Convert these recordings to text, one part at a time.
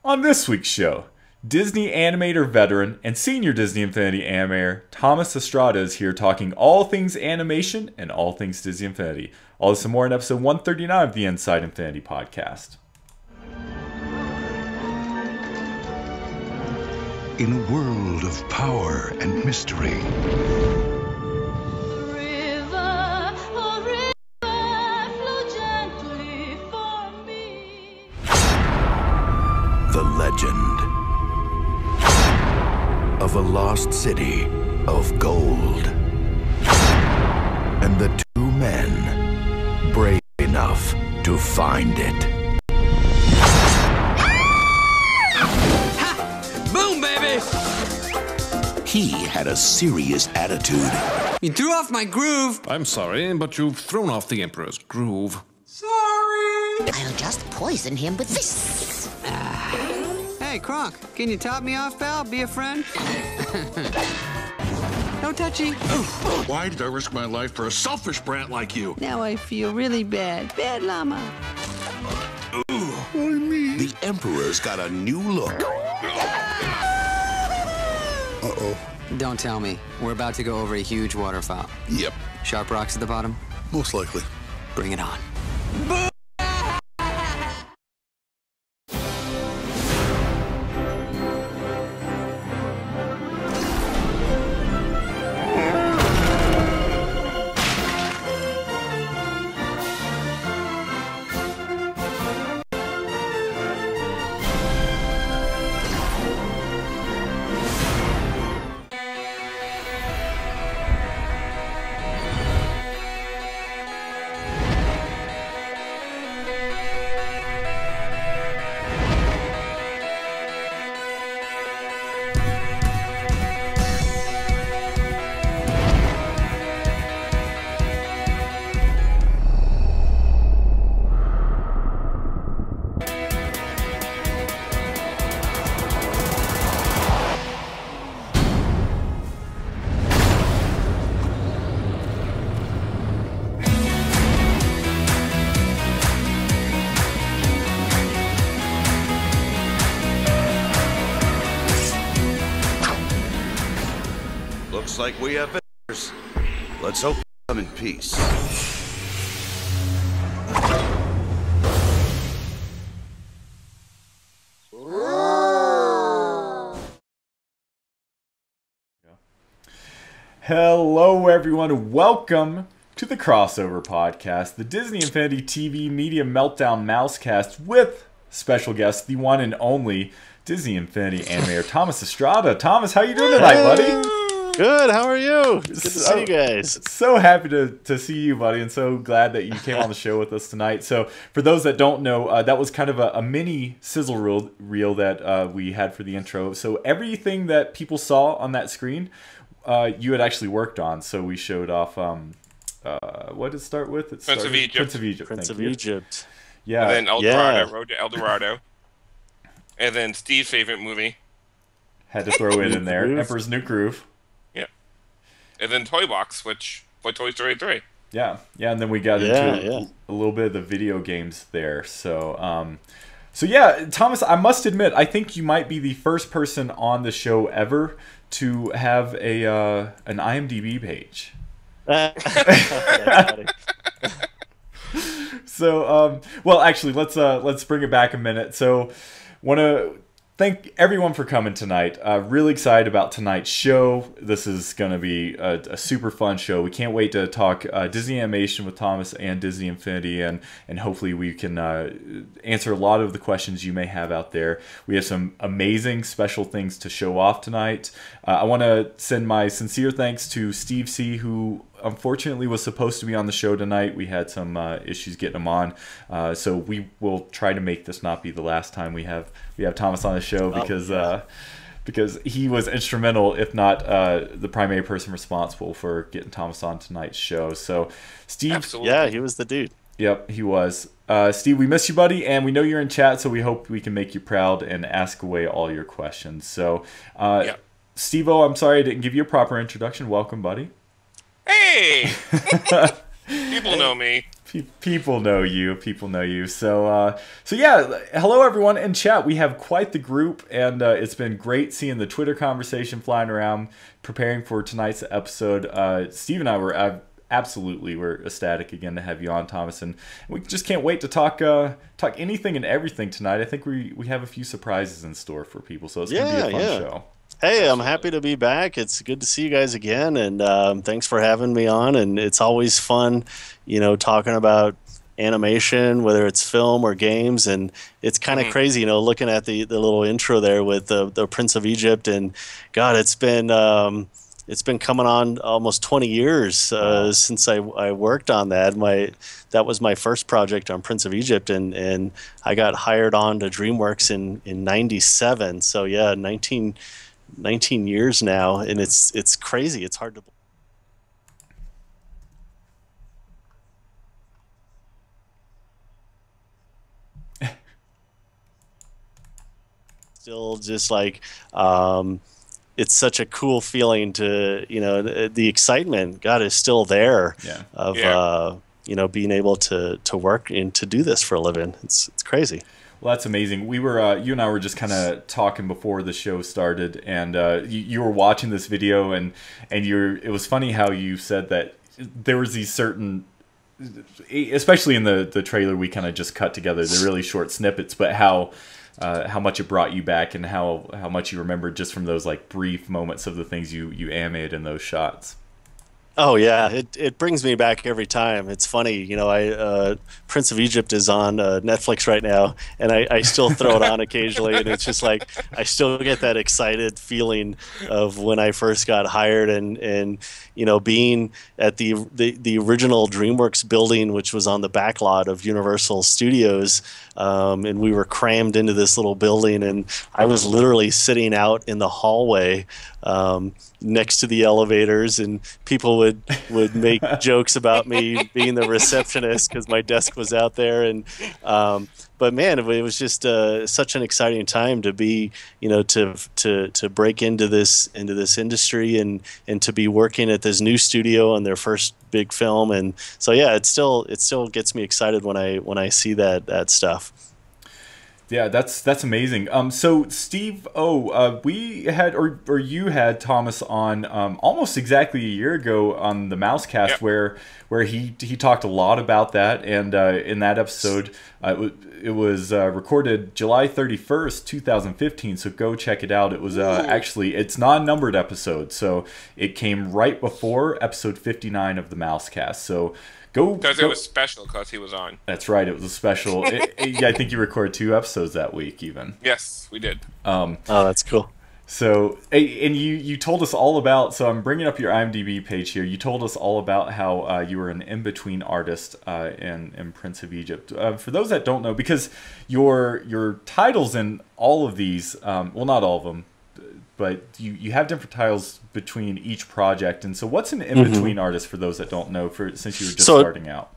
On this week's show, Disney Animator veteran and senior Disney Infinity Animator Thomas Estrada is here talking all things animation and all things Disney Infinity. All this and more in episode 139 of the Inside Infinity Podcast. In a world of power and mystery, the legend of a lost city of gold, and the two men brave enough to find it. Boom, baby! He had a serious attitude. You threw off my groove. I'm sorry, but you've thrown off the Emperor's groove. Sorry. I'll just poison him with this. Hey, Kronk, can you top me off, pal? Be a friend? No touchy. Why did I risk my life for a selfish brat like you? Now I feel really bad. Bad llama. The Emperor's got a new look. Uh-oh. Don't tell me. We're about to go over a huge waterfall. Yep, Sharp rocks at the bottom? most likely. Bring it on. Looks like we have visitors. Let's hope they come in peace. Hello everyone, welcome to the Crossover Podcast, the Disney Infinity TV Media Meltdown Mousecast with special guest, the one and only Disney Infinity Animator Thomas Estrada. Thomas, how you doing tonight, buddy? Good, how are you? Good to see you guys. So happy to see you, buddy, and so glad that you came on the show with us tonight. So for those that don't know, that was kind of a mini sizzle reel that we had for the intro. So everything that people saw on that screen, you had actually worked on. So we showed off, what did it start with? Prince of Egypt. Prince of Egypt. Prince of Egypt. Yeah. And then Eldorado, Road to Eldorado. And then Steve's favorite movie. Had to throw it in there. Emperor's New Groove. And then Toy Box, which for Toy Story 3. Yeah, and then we got into a little bit of the video games there. So, so yeah, Thomas, I must admit, I think you might be the first person on the show ever to have an IMDB page. So, well, actually, let's bring it back a minute. So, want to thank everyone for coming tonight. Really excited about tonight's show. This is going to be a super fun show. We can't wait to talk Disney animation with Thomas and Disney Infinity, and hopefully we can answer a lot of the questions you may have out there. We have some amazing special things to show off tonight. I want to send my sincere thanks to Steve C., who unfortunately was supposed to be on the show tonight. We had some issues getting him on, so we will try to make this not be the last time we have Thomas on the show, because he was instrumental, if not the primary person responsible for getting Thomas on tonight's show. So Steve, Absolutely. Yeah, he was the dude. Yep, he was. Steve, we miss you, buddy, and we know you're in chat, so we hope we can make you proud and ask away all your questions. So Steve-O, I'm sorry I didn't give you a proper introduction. Welcome, buddy. Hey! People know me. People know you. People know you. So, yeah. Hello, everyone in chat. We have quite the group, and it's been great seeing the Twitter conversation flying around, preparing for tonight's episode. Steve and I were we're ecstatic again to have you on, Thomas, and we just can't wait to talk anything and everything tonight. I think we have a few surprises in store for people, so it's gonna be a fun show. Hey, I'm happy to be back. It's good to see you guys again, and thanks for having me on. And it's always fun, talking about animation, whether it's film or games. And it's kind of crazy, looking at the little intro there with the Prince of Egypt. And God, it's been coming on almost 20 years since I worked on that. That was my first project on Prince of Egypt, and I got hired on to DreamWorks in '97. So yeah, 19 years now, and it's crazy. It's hard to believe. Still just like it's such a cool feeling to the excitement God is still there of being able to work and to do this for a living. It's crazy. Well, that's amazing. We were, you and I were just kind of talking before the show started, and you were watching this video, and it was funny how you said that there was these certain, especially in the trailer we kind of just cut together, the really short snippets, but how much it brought you back, and how much you remembered just from those like brief moments of the things you animated in those shots. Oh yeah, it brings me back every time. It's funny, Prince of Egypt is on Netflix right now, and I still throw it on occasionally, and it's just like I still get that excited feeling of when I first got hired, and being at the original DreamWorks building, which was on the back lot of Universal Studios, and we were crammed into this little building, and I was literally sitting out in the hallway next to the elevators, and people would make jokes about me being the receptionist because my desk was out there. And but man, it was just such an exciting time to be, to break into this industry, and to be working at this new studio on their first big film. And so yeah, it still gets me excited when I see that stuff. Yeah, that's amazing. So Steve, we had or you had Thomas on almost exactly a year ago on the Mousecast, where he talked a lot about that, and in that episode, it was recorded July 31st, 2015. So go check it out. It was actually, it's non-numbered episode, so it came right before episode 59 of the Mousecast. So. Because it was special, because he was on. That's right, it was a special. I think you recorded 2 episodes that week, even. Yes, we did. Oh, that's cool. So, and you told us all about. So I'm bringing up your IMDb page here. You told us all about how you were an in-between artist in Prince of Egypt. For those that don't know, because your titles in all of these, well, not all of them, but you have different titles between each project. And so what's an in-between artist, for those that don't know, since you were just starting out?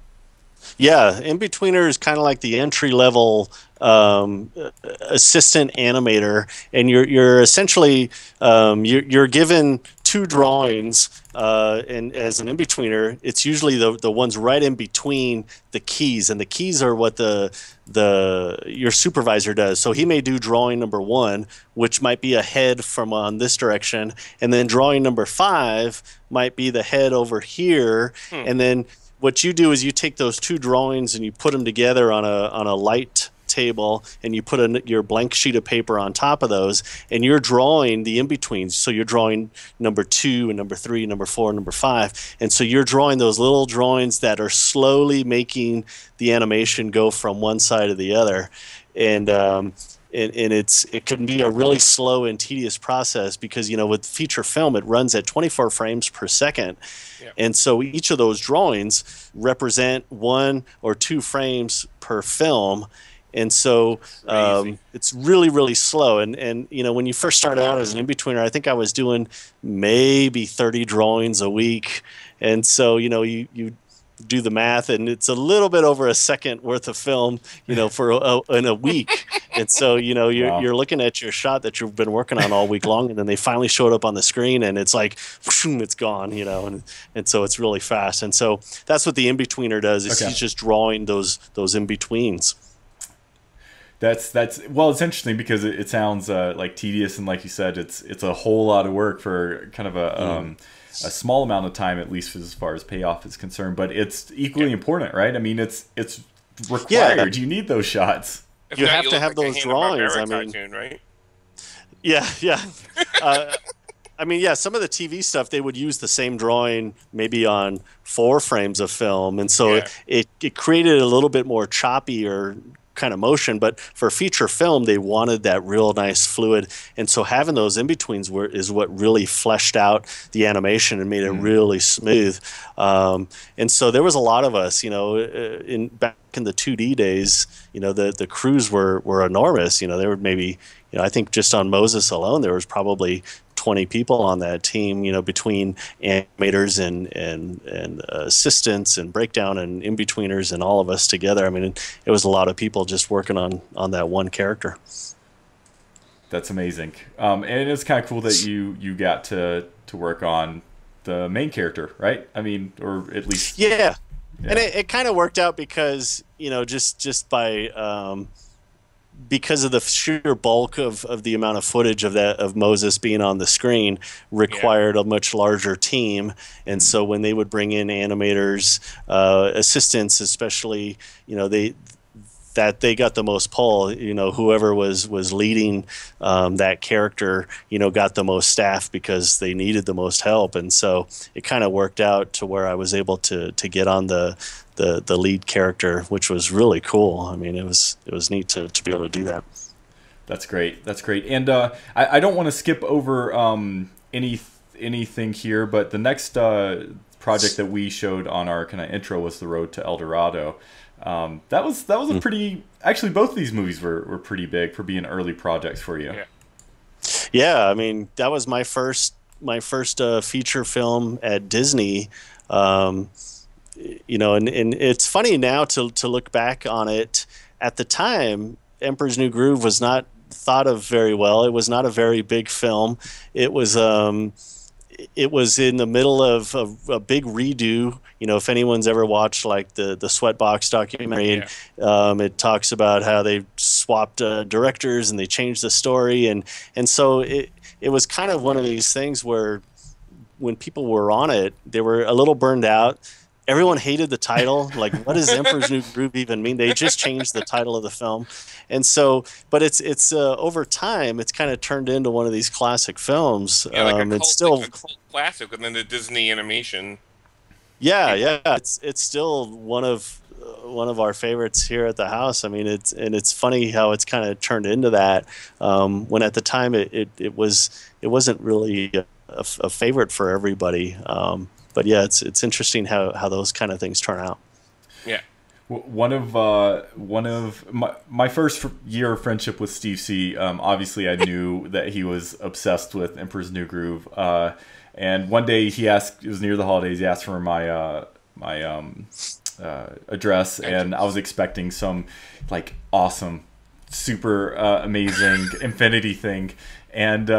Yeah, in-betweener is kind of like the entry-level assistant animator, and you're essentially you're given 2 drawings, and as an in-betweener, it's usually the ones right in between the keys, and the keys are what your supervisor does. So he may do drawing number 1, which might be a head from on this direction, and then drawing number 5 might be the head over here, and then what you do is you take those 2 drawings and you put them together on a light table, and you put your blank sheet of paper on top of those, and you're drawing the in-betweens. So you're drawing number 2 and number 3, number 4, number 5, and so you're drawing those little drawings that are slowly making the animation go from one side to the other. And it can be a really slow and tedious process because, with feature film, it runs at 24 frames per second. Yep. And so each of those drawings represent 1 or 2 frames per film. And so it's really, really slow. And when you first started out as an in-betweener, I think I was doing maybe 30 drawings a week. And so, you do the math, and it's a little bit over a second worth of film, in a week. And so, you're looking at your shot that you've been working on all week long, and then they finally showed up on the screen, and it's like, it's gone, and so it's really fast. And so that's what the in-betweener does, is he's just drawing those in-betweens. That's well, it's interesting because it sounds like tedious, and like you said, it's a whole lot of work for kind of a small amount of time, at least as far as payoff is concerned. But it's equally important, right? I mean, it's required. You need those shots. You have to have those drawings. I mean, cartoon, right? Yeah. I mean, some of the TV stuff, they would use the same drawing maybe on 4 frames of film, and so it created a little bit more choppy or kind of motion. But for feature film, they wanted that real nice fluid, and so having those in-betweens is what really fleshed out the animation and made it really smooth. And so there was a lot of us, back in the 2D days, the crews were enormous. There were maybe, I think just on Moses alone, there was probably 20 people on that team, between animators and assistants and breakdown and in-betweeners and all of us together. I mean, it was a lot of people just working on that one character. That's amazing. And it's kind of cool that you got to work on the main character, right? I mean, or at least... Yeah. And it kind of worked out because, just by... because of the sheer bulk of the amount of footage of Moses being on the screen required a much larger team. And so when they would bring in animators, assistants especially, they got the most pull. Whoever was leading that character, got the most staff because they needed the most help. And so it kind of worked out to where I was able to get on the lead character, which was really cool. I mean, it was neat to be able to do that. That's great. And I don't want to skip over anything here, but the next project that we showed on our kind of intro was The Road to El Dorado. That was a pretty... Actually, both of these movies were pretty big for being early projects for you. Yeah, I mean, that was my first feature film at Disney. And it's funny now to look back on it. At the time, Emperor's New Groove was not thought of very well. It was not a very big film. It was in the middle of a big redo. If anyone's ever watched like the Sweatbox documentary, it talks about how they swapped directors and they changed the story, and so it was kind of one of these things where when people were on it, they were a little burned out. Everyone hated the title. Like, what does Emperor's New Groove even mean? They just changed the title of the film. And so, but it's over time, it's kind of turned into one of these classic films. It's still a cult classic within the Disney animation. Yeah. It's still one of our favorites here at the house. I mean, it's funny how it's kind of turned into that. When at the time it wasn't really a favorite for everybody. But yeah, it's interesting how those kind of things turn out. Yeah. One of my first year of friendship with Steve C. Obviously, I knew that he was obsessed with Emperor's New Groove. And one day he asked, it was near the holidays, he asked for my address, and I was expecting some like awesome, super amazing Infinity thing. And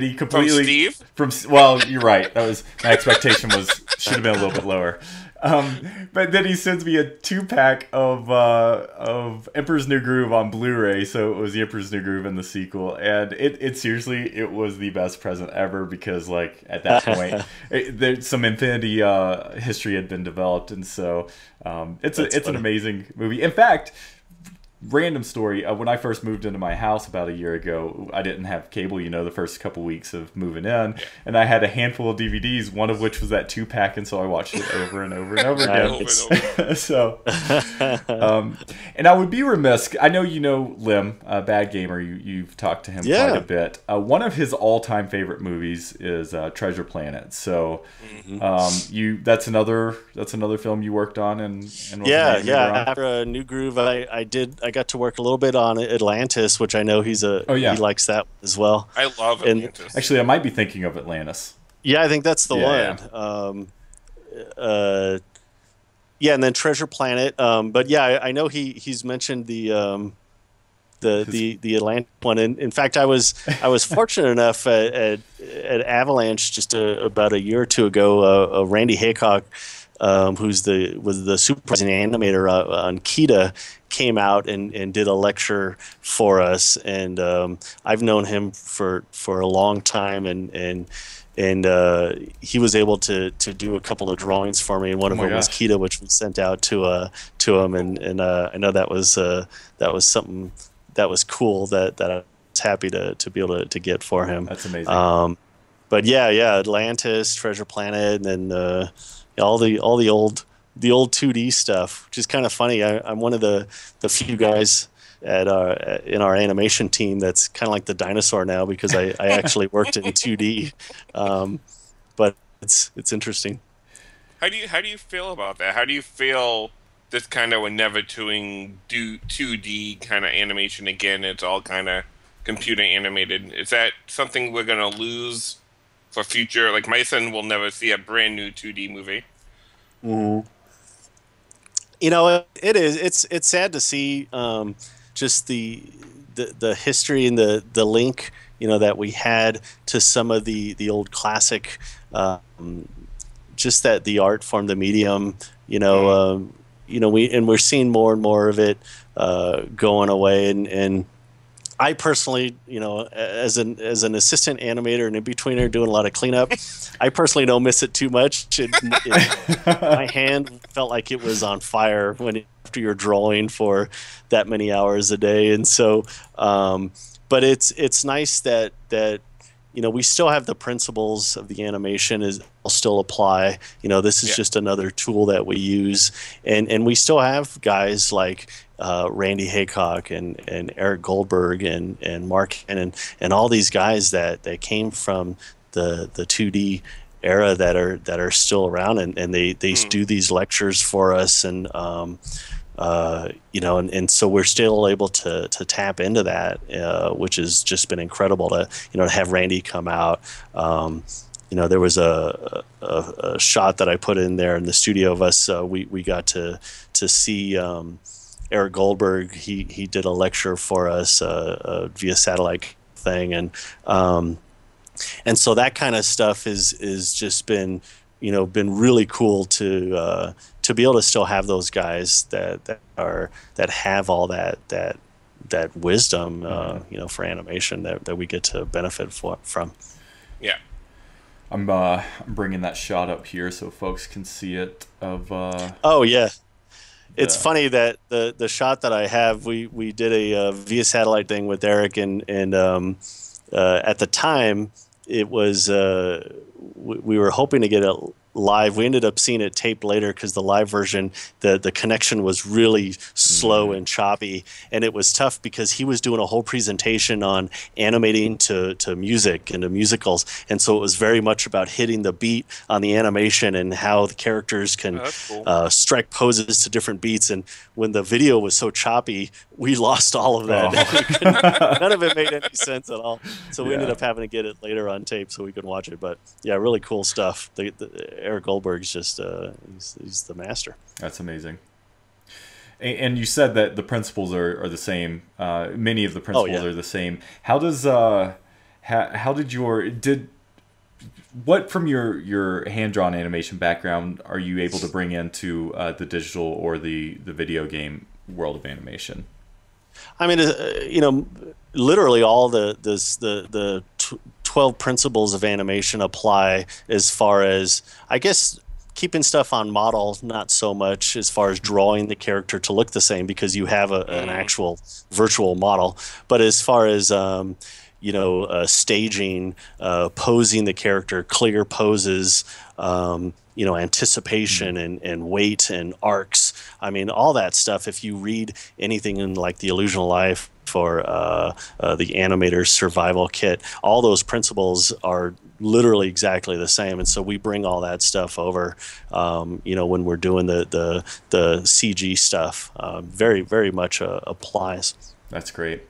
he completely from Steve. Well, you're right. That was my expectation should have been a little bit lower. But then he sends me a 2-pack of Emperor's New Groove on Blu-ray. So it was the Emperor's New Groove and the sequel, and it seriously, it was the best present ever because like at that point, some Infinity history had been developed, and so it's an amazing movie. In fact, random story, when I first moved into my house about a year ago, I didn't have cable, the first couple weeks of moving in, and I had a handful of DVDs, one of which was that 2-pack, and so I watched it over and over and over again. So, and I would be remiss, I know Lim, Bad Gamer, you've talked to him quite a bit. One of his all-time favorite movies is Treasure Planet. So, that's another film you worked on, and after New Groove, I got to work a little bit on Atlantis, which I know he likes that as well. I love Atlantis. Actually, I might be thinking of Atlantis. Yeah, I think that's the one. Yeah, and then Treasure Planet. But yeah, I know he's mentioned the Atlantic one. And in fact, I was fortunate enough at Avalanche just about a year or two ago. Randy Haycock, was the supervising animator on Kita, came out and did a lecture for us. And I've known him for a long time, and he was able to do a couple of drawings for me, and one of them was Kita, which we sent out to him, and I know that was something that was cool that I was happy to be able to get for him. That's amazing. But yeah, Atlantis, Treasure Planet, and then all the old 2D stuff, which is kind of funny. I'm one of the few guys in our animation team that's kind of like the dinosaur now, because I actually worked in 2D. But it's interesting. How do you feel about that? How do you feel this kind of, we're never doing 2D kind of animation again? It's all kind of computer animated. Is that something we're gonna lose for future? Like, my son will never see a brand new 2D movie. Mm-hmm. You know, it is. It's sad to see just the history and the link, you know, that we had to some of the old classic, just that the art form, the medium, you know, we're seeing more and more of it going away, and I personally, you know, as an assistant animator and in-betweener doing a lot of cleanup, I personally don't miss it too much. My hand felt like it was on fire after you're drawing for that many hours a day, and so, but it's nice that you know, we still have the principles of the animation will still apply. You know, this is just another tool that we use, and we still have guys like Randy Haycock and Eric Goldberg and Mark and all these guys that came from the 2D era that are still around, and they do these lectures for us, and you know, and so we're still able to tap into that, which has just been incredible to have Randy come out. You know, there was a shot that I put in there in the studio of us. We got to see Eric Goldberg. He did a lecture for us via satellite thing, and so that kind of stuff is just been really cool to be able to still have those guys that have all that wisdom, you know, for animation that we get to benefit from. Yeah. I'm bringing that shot up here so folks can see it. Oh yeah, it's funny that the shot that I have, we did a via satellite thing with Eric, and at the time it was we were hoping to get it live. We ended up seeing it taped later because the live version, the connection was really slow and choppy, and it was tough because he was doing a whole presentation on animating to music and to musicals, and so it was very much about hitting the beat on the animation and how the characters can strike poses to different beats. And when the video was so choppy, we lost all of that. None of it made any sense at all, so we ended up having to get it later on tape so we could watch it. But yeah, really cool stuff. Eric Goldberg's just he's the master. That's amazing. And you said that the principles are the same. Many of the principles are the same. How does what from your hand-drawn animation background are you able to bring into the digital or the video game world of animation? I mean, you know, literally all the 12 principles of animation apply, as far as, I guess, keeping stuff on model, not so much as far as drawing the character to look the same because you have an actual virtual model. But as far as you know, staging, posing the character, clear poses, you know, anticipation and weight and arcs. I mean, all that stuff. If you read anything in like The Illusion of Life for the Animator's Survival Kit, all those principles are literally exactly the same. And so we bring all that stuff over, you know, when we're doing the CG stuff. Very, very much applies. That's great.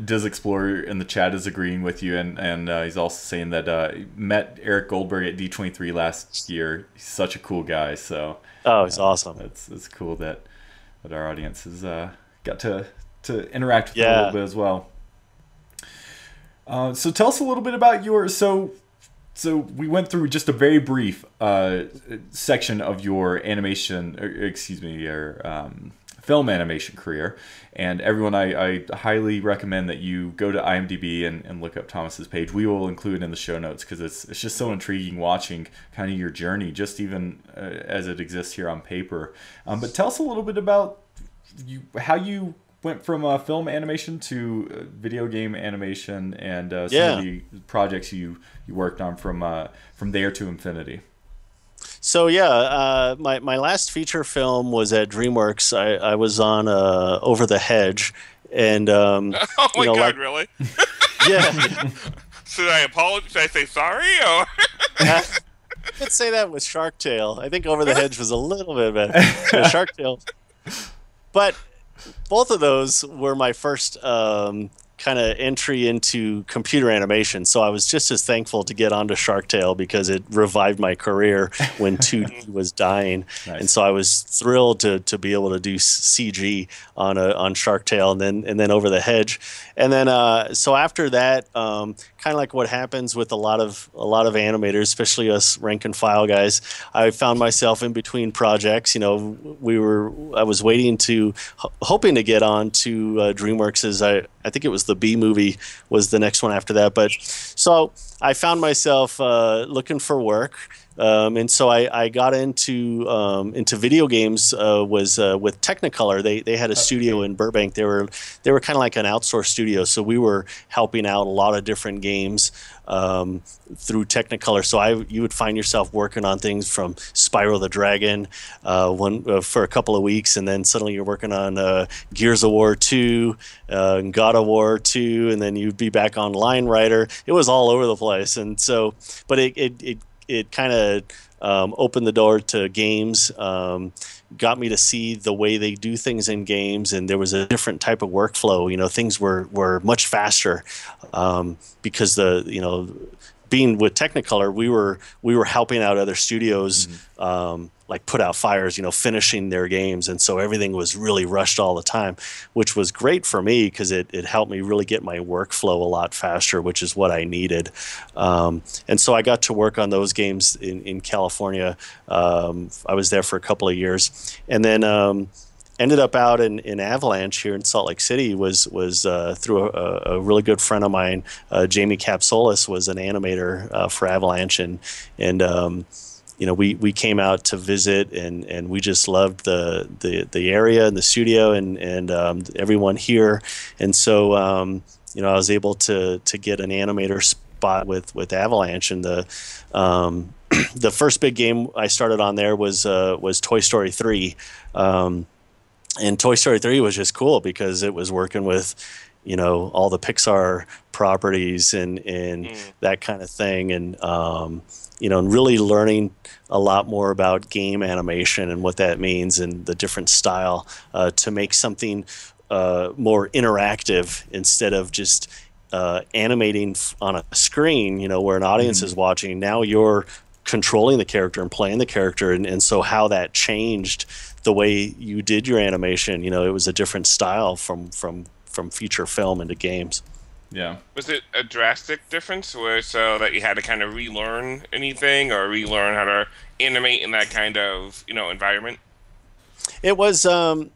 Diz Explorer in the chat is agreeing with you, and he's also saying that he met Eric Goldberg at D23 last year. He's such a cool guy. So he's awesome. It's cool that our audience has got to interact with him a little bit as well. So tell us a little bit about your so we went through just a very brief section of your film animation career, and everyone, I highly recommend that you go to IMDb and look up Thomas's page. We will include it in the show notes because it's just so intriguing watching kind of your journey, just even as it exists here on paper. But tell us a little bit about how you went from film animation to video game animation, and some of the projects you worked on from there to infinity. So my last feature film was at DreamWorks. I was on Over the Hedge, and oh my God, really? Yeah. Should I apologize? Should I say sorry? Or I could say that with Shark Tale. I think Over the Hedge was a little bit better. Shark Tale, but both of those were my first kind of entry into computer animation. So I was just as thankful to get onto Shark Tale because it revived my career when 2D was dying. Nice. And so I was thrilled to be able to do CG on Shark Tale and then Over the Hedge. And then so after that, kind of like what happens with a lot of animators, especially us rank and file guys, I found myself in between projects. I was hoping to get on to DreamWorks as I think it was the B movie was the next one after that. But so I found myself looking for work. And so I got into video games was with Technicolor. They had a studio in Burbank. They were kind of like an outsourced studio. So we were helping out a lot of different games through Technicolor. So you would find yourself working on things from Spyro the Dragon for a couple of weeks, and then suddenly you're working on Gears of War 2, and God of War 2, and then you'd be back on Line Rider. It was all over the place, and so but it kind of opened the door to games, got me to see the way they do things in games, and there was a different type of workflow. Things were much faster because being with Technicolor, we were helping out other studios like put out fires, finishing their games, and so everything was really rushed all the time, which was great for me because it helped me really get my workflow a lot faster, which is what I needed. And so I got to work on those games in California. I was there for a couple of years, and then ended up out in Avalanche here in Salt Lake City was through a really good friend of mine. Jamie Capsolis was an animator for Avalanche, and we came out to visit, and we just loved the area and the studio and everyone here, and so I was able to get an animator spot with Avalanche, and the first big game I started on there was Toy Story 3. And Toy Story 3 was just cool because it was working with, all the Pixar properties and that kind of thing. And, and really learning a lot more about game animation and what that means and the different style to make something more interactive instead of just animating on a screen, where an audience is watching. Now you're controlling the character and playing the character. And so how that changed the way you did your animation, it was a different style from feature film into games. Yeah. Was it a drastic difference so that you had to kind of relearn anything or relearn how to animate in that kind of, environment? It was a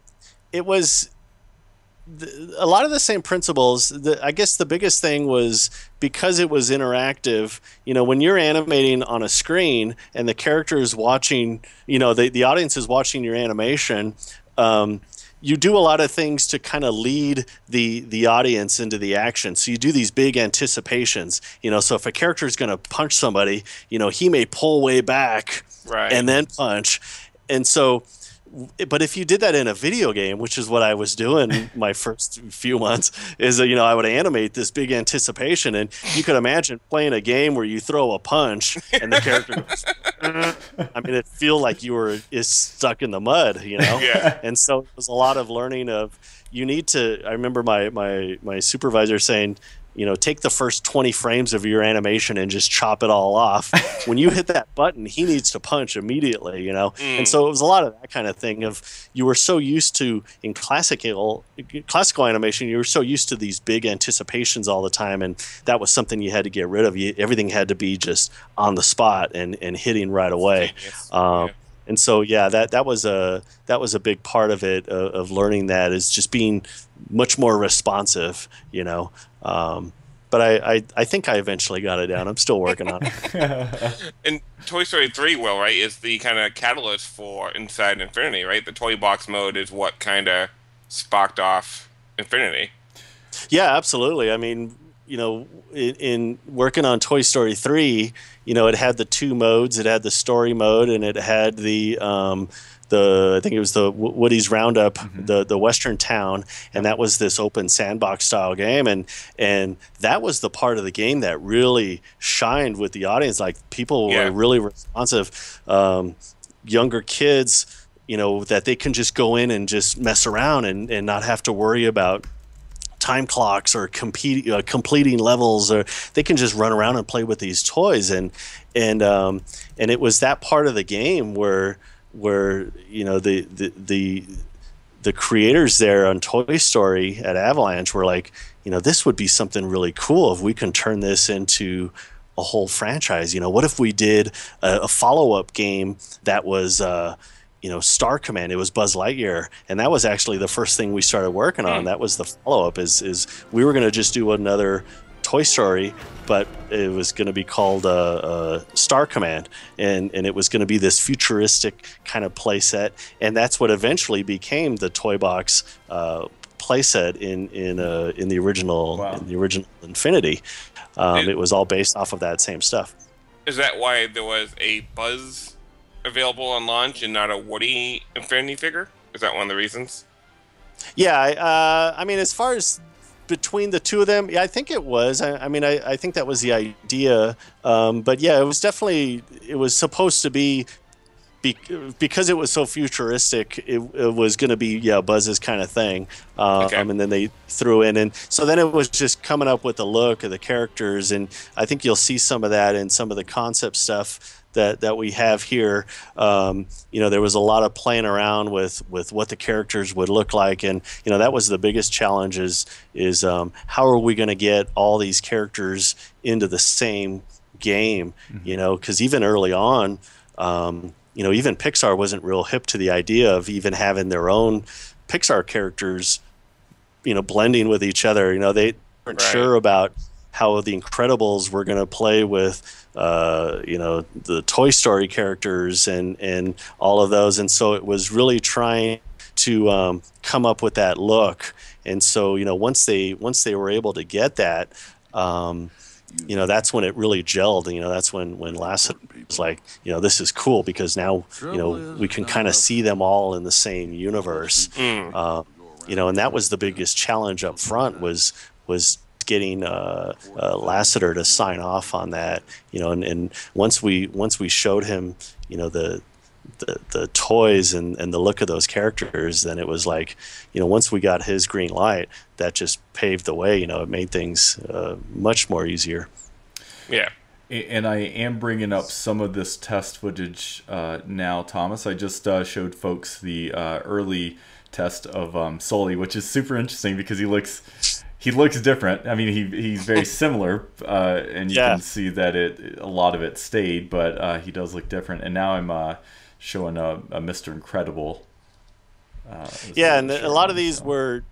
lot of the same principles. I guess the biggest thing was because it was interactive, when you're animating on a screen and the character is watching, the audience is watching your animation, you do a lot of things to kind of lead the audience into the action. So you do these big anticipations, so if a character is going to punch somebody, he may pull way back and then punch. And so But if you did that in a video game, which is what I was doing my first few months, is I would animate this big anticipation, and you could imagine playing a game where you throw a punch and the character goes, I mean, it feel like is stuck in the mud, Yeah. And so it was a lot of learning of, you need to, I remember my supervisor saying, take the first 20 frames of your animation and just chop it all off. When you hit that button, he needs to punch immediately, And so it was a lot of that kind of thing of, you were so used to, in classical animation, you were so used to these big anticipations all the time, and that was something you had to get rid of. Everything had to be just on the spot and hitting right away. And so, that was a big part of it, of learning that, is just being much more responsive, But I think I eventually got it down. I'm still working on it. And Toy Story 3, right, is the kind of catalyst for Inside Infinity, right? The toy box mode is what kind of sparked off Infinity. Yeah, absolutely. I mean, in working on Toy Story 3, it had the two modes. It had the story mode, and it had the I think it was the Woody's Roundup, the Western Town, and that was this open sandbox style game, and that was the part of the game that really shined with the audience. Like, people were really responsive. Younger kids, that they can just go in and just mess around and not have to worry about time clocks or completing levels, or they can just run around and play with these toys, and it was that part of the game where the creators there on Toy Story at Avalanche were like, this would be something really cool if we can turn this into a whole franchise. What if we did a follow-up game that was Star Command? It was Buzz Lightyear, and that was actually the first thing we started working on. That was the follow-up, is we were going to just do another Toy Story, but it was going to be called Star Command, and it was going to be this futuristic kind of playset, and that's what eventually became the Toy Box playset in the original Infinity. It was all based off of that same stuff. Is that why there was a Buzz available on launch and not a Woody Infinity figure? Is that one of the reasons? Yeah, I mean, as far as between the two of them, I think it was. I think that was the idea. But yeah, it was definitely, it was supposed to be, because it was so futuristic, it was going to be, Buzz's kind of thing. And then they threw in. And so then it was just coming up with the look of the characters. And I think you'll see some of that in some of the concept stuff that we have here. There was a lot of playing around with what the characters would look like, and that was the biggest challenge is how are we going to get all these characters into the same game? Because even early on, even Pixar wasn't real hip to the idea of even having their own Pixar characters blending with each other. They weren't sure about how the Incredibles were going to play with the Toy Story characters and all of those, and so it was really trying to come up with that look. And so once they were able to get that, that's when it really gelled. That's when Lasseter was like, this is cool, because now we can kind of see them all in the same universe. And that was the biggest challenge up front was getting Lasseter to sign off on that, and once we showed him, the toys and the look of those characters, then it was like, once we got his green light, that just paved the way. It made things much more easier. Yeah. And I am bringing up some of this test footage now, Thomas. I just showed folks the early test of Sully, which is super interesting because he looks different. I mean, he's very similar, and you can see that a lot of it stayed, but he does look different. And now I'm showing a Mr. Incredible. And a lot of these we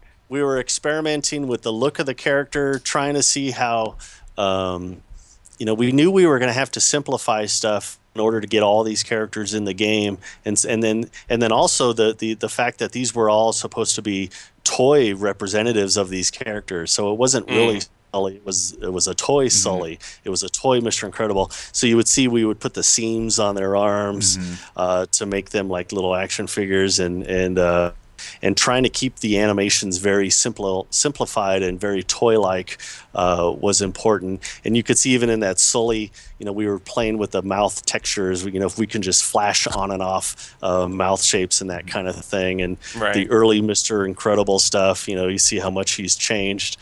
were experimenting with the look of the character, trying to see how, we knew we were going to have to simplify stuff in order to get all these characters in the game, and then also the fact that these were all supposed to be toy representatives of these characters, so it wasn't really Sully. It was a toy Sully. It was a toy Mr. Incredible. So you would see we would put the seams on their arms to make them like little action figures, and trying to keep the animations very simplified and very toy-like was important. And you could see even in that Sully, we were playing with the mouth textures. If we can just flash on and off mouth shapes and that kind of thing. And the early Mr. Incredible stuff, you see how much he's changed.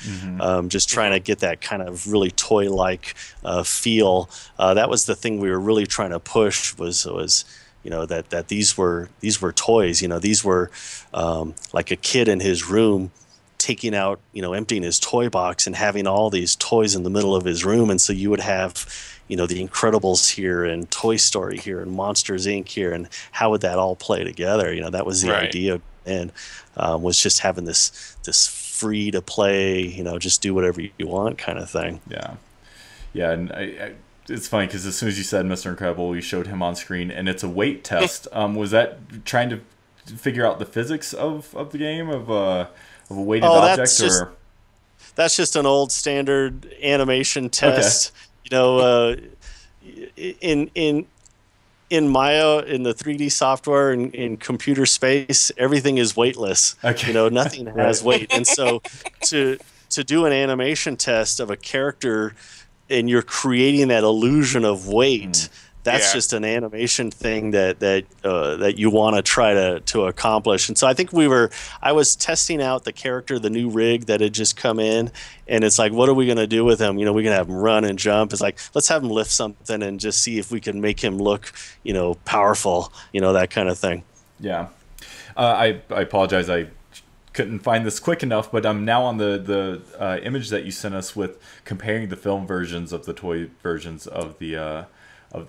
Just trying to get that kind of really toy-like feel. That was the thing we were really trying to push was that these were toys. These were like a kid in his room taking out, emptying his toy box and having all these toys in the middle of his room. And so you would have, the Incredibles here and Toy Story here and Monsters Inc. here, and how would that all play together? That was the idea, and was just having this free to play, just do whatever you want kind of thing. Yeah, and it's funny because as soon as you said Mr. Incredible, you showed him on screen, and it's a weight test. Was that trying to figure out the physics of the game of a weighted object? That's just an old standard animation test. Okay. In Maya, in the 3D software, in computer space, everything is weightless. Okay. Nothing has weight, and so to do an animation test of a character, and you're creating that illusion of weight. That's just an animation thing that you want to try to accomplish. And so I think I was testing out the character, the new rig that had just come in, and it's like, what are we going to do with him? We're going to have him run and jump. It's like, let's have him lift something and just see if we can make him look, powerful, that kind of thing. Yeah. I apologize. I couldn't find this quick enough, but I'm now on the image that you sent us with comparing the film versions of the toy versions of the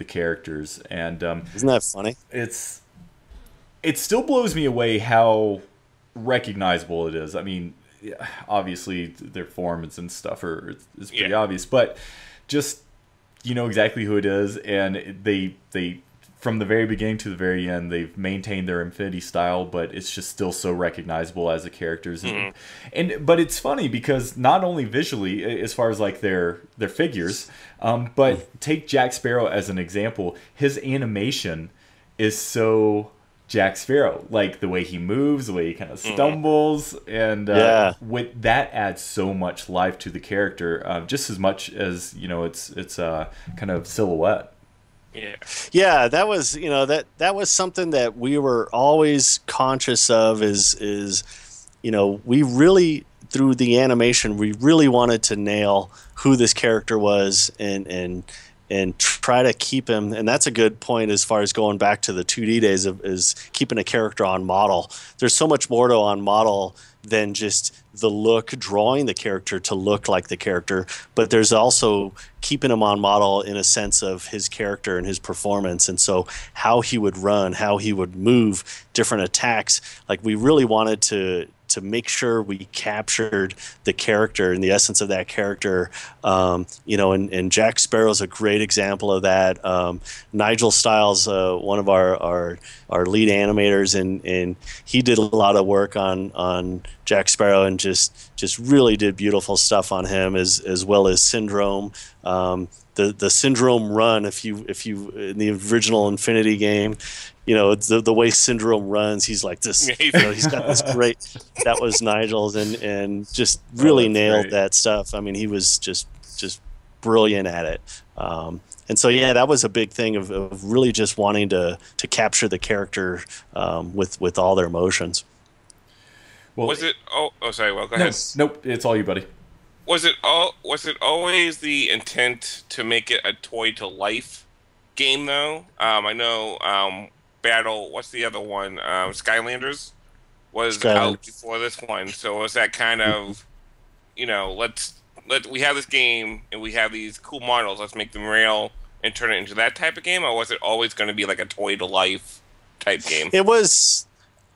characters, and isn't that funny? It still blows me away how recognizable it is. I mean, obviously their forms and stuff is pretty obvious, but just exactly who it is, and they from the very beginning to the very end, they've maintained their Infinity style, but it's just still so recognizable as the characters. But it's funny because not only visually, as far as like their figures, but take Jack Sparrow as an example. His animation is so Jack Sparrow, like the way he moves, the way he kind of stumbles, and with that adds so much life to the character, just as much as it's kind of silhouette. Yeah, that was that was something that we were always conscious of. Is we really, through the animation, we really wanted to nail who this character was and try to keep him. And that's a good point as far as going back to the 2D days is keeping a character on model. There's so much more to on model than just the look, drawing the character to look like the character, but there's also keeping him on model in a sense of his character and his performance. And so how he would run, how he would move, different attacks, like we really wanted to make sure we captured the character and the essence of that character, and Jack Sparrow's a great example of that. Nigel Stiles, one of our lead animators, and he did a lot of work on Jack Sparrow and just really did beautiful stuff on him, as well as Syndrome. The Syndrome run, if you in the original Infinity game, the way Syndrome runs, he's like this. He's got this great. That was Nigel's, and just really nailed that stuff. I mean, he was just brilliant at it. And so that was a big thing of really just wanting to capture the character with all their emotions. Well, was it? Oh, sorry. Well, go ahead. Nope. It's all you, buddy. Was it always the intent to make it a toy to life game though? I know Battle. What's the other one? Skylanders was out before this one. So was that kind of, we have this game and we have these cool models. Let's make them real and turn it into that type of game, or was it always going to be like a toy to life type game? It was.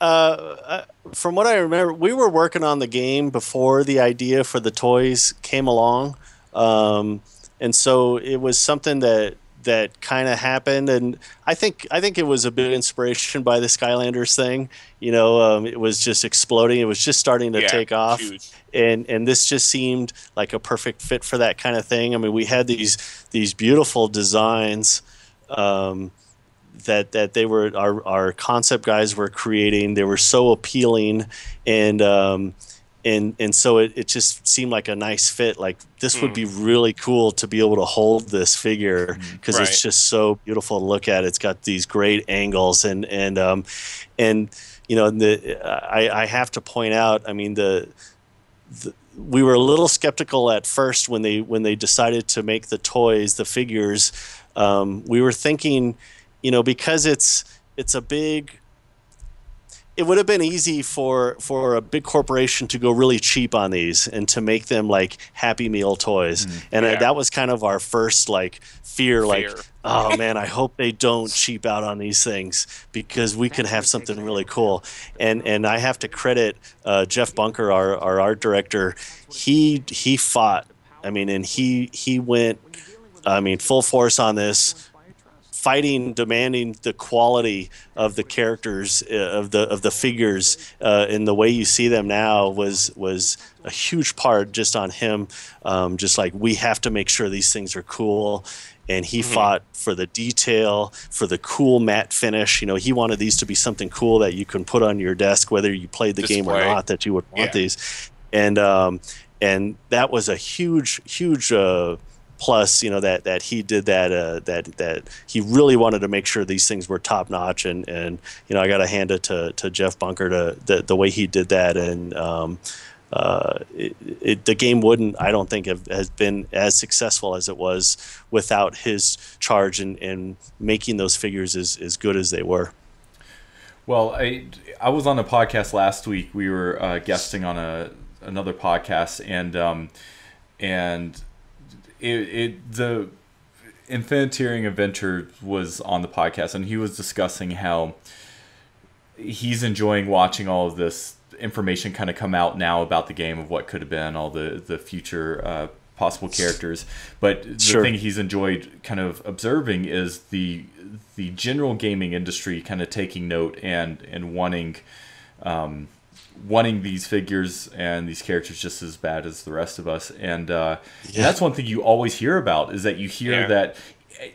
From what I remember, we were working on the game before the idea for the toys came along, and so it was something that that kind of happened, and I think it was a bit inspiration by the Skylanders thing. It was just exploding. It was just starting to take off, huge. and this just seemed like a perfect fit for that kind of thing. I mean, we had these beautiful designs that they were our concept guys were creating. They were so appealing, and so it just seemed like a nice fit. Like this would be really cool to be able to hold this figure because it's just so beautiful to look at. It's got these great angles and I have to point out. I mean we were a little skeptical at first when they decided to make the toys, the figures. We were thinking, because it's a big. It would have been easy for a big corporation to go really cheap on these and to make them like Happy Meal toys. And that was kind of our first fear. Like, oh man, I hope they don't cheap out on these things because we can have something really cool. And I have to credit Jeff Bunker, our art director. He fought. I mean, and he went, full force on this. Fighting, demanding the quality of the characters, of the figures, and the way you see them now was a huge part just on him. Just like we have to make sure these things are cool, and he fought for the detail, for the cool matte finish. He wanted these to be something cool that you can put on your desk, whether you played the game or not. That you would want these, and that was a huge plus, that he did that he really wanted to make sure these things were top notch, and I got to hand it to Jeff Bunker the way he did that, and the game wouldn't, I don't think, has been as successful as it was without his charge in making those figures as good as they were. Well, I was on a podcast last week. We were guesting on another podcast, and the Infiniteering Adventure was on the podcast, and he was discussing how he's enjoying watching all of this information kind of come out now about the game, of what could have been, all the future possible characters. But the thing he's enjoyed kind of observing is the general gaming industry kind of taking note and wanting these figures and these characters just as bad as the rest of us, and that's one thing you always hear about, is that you hear that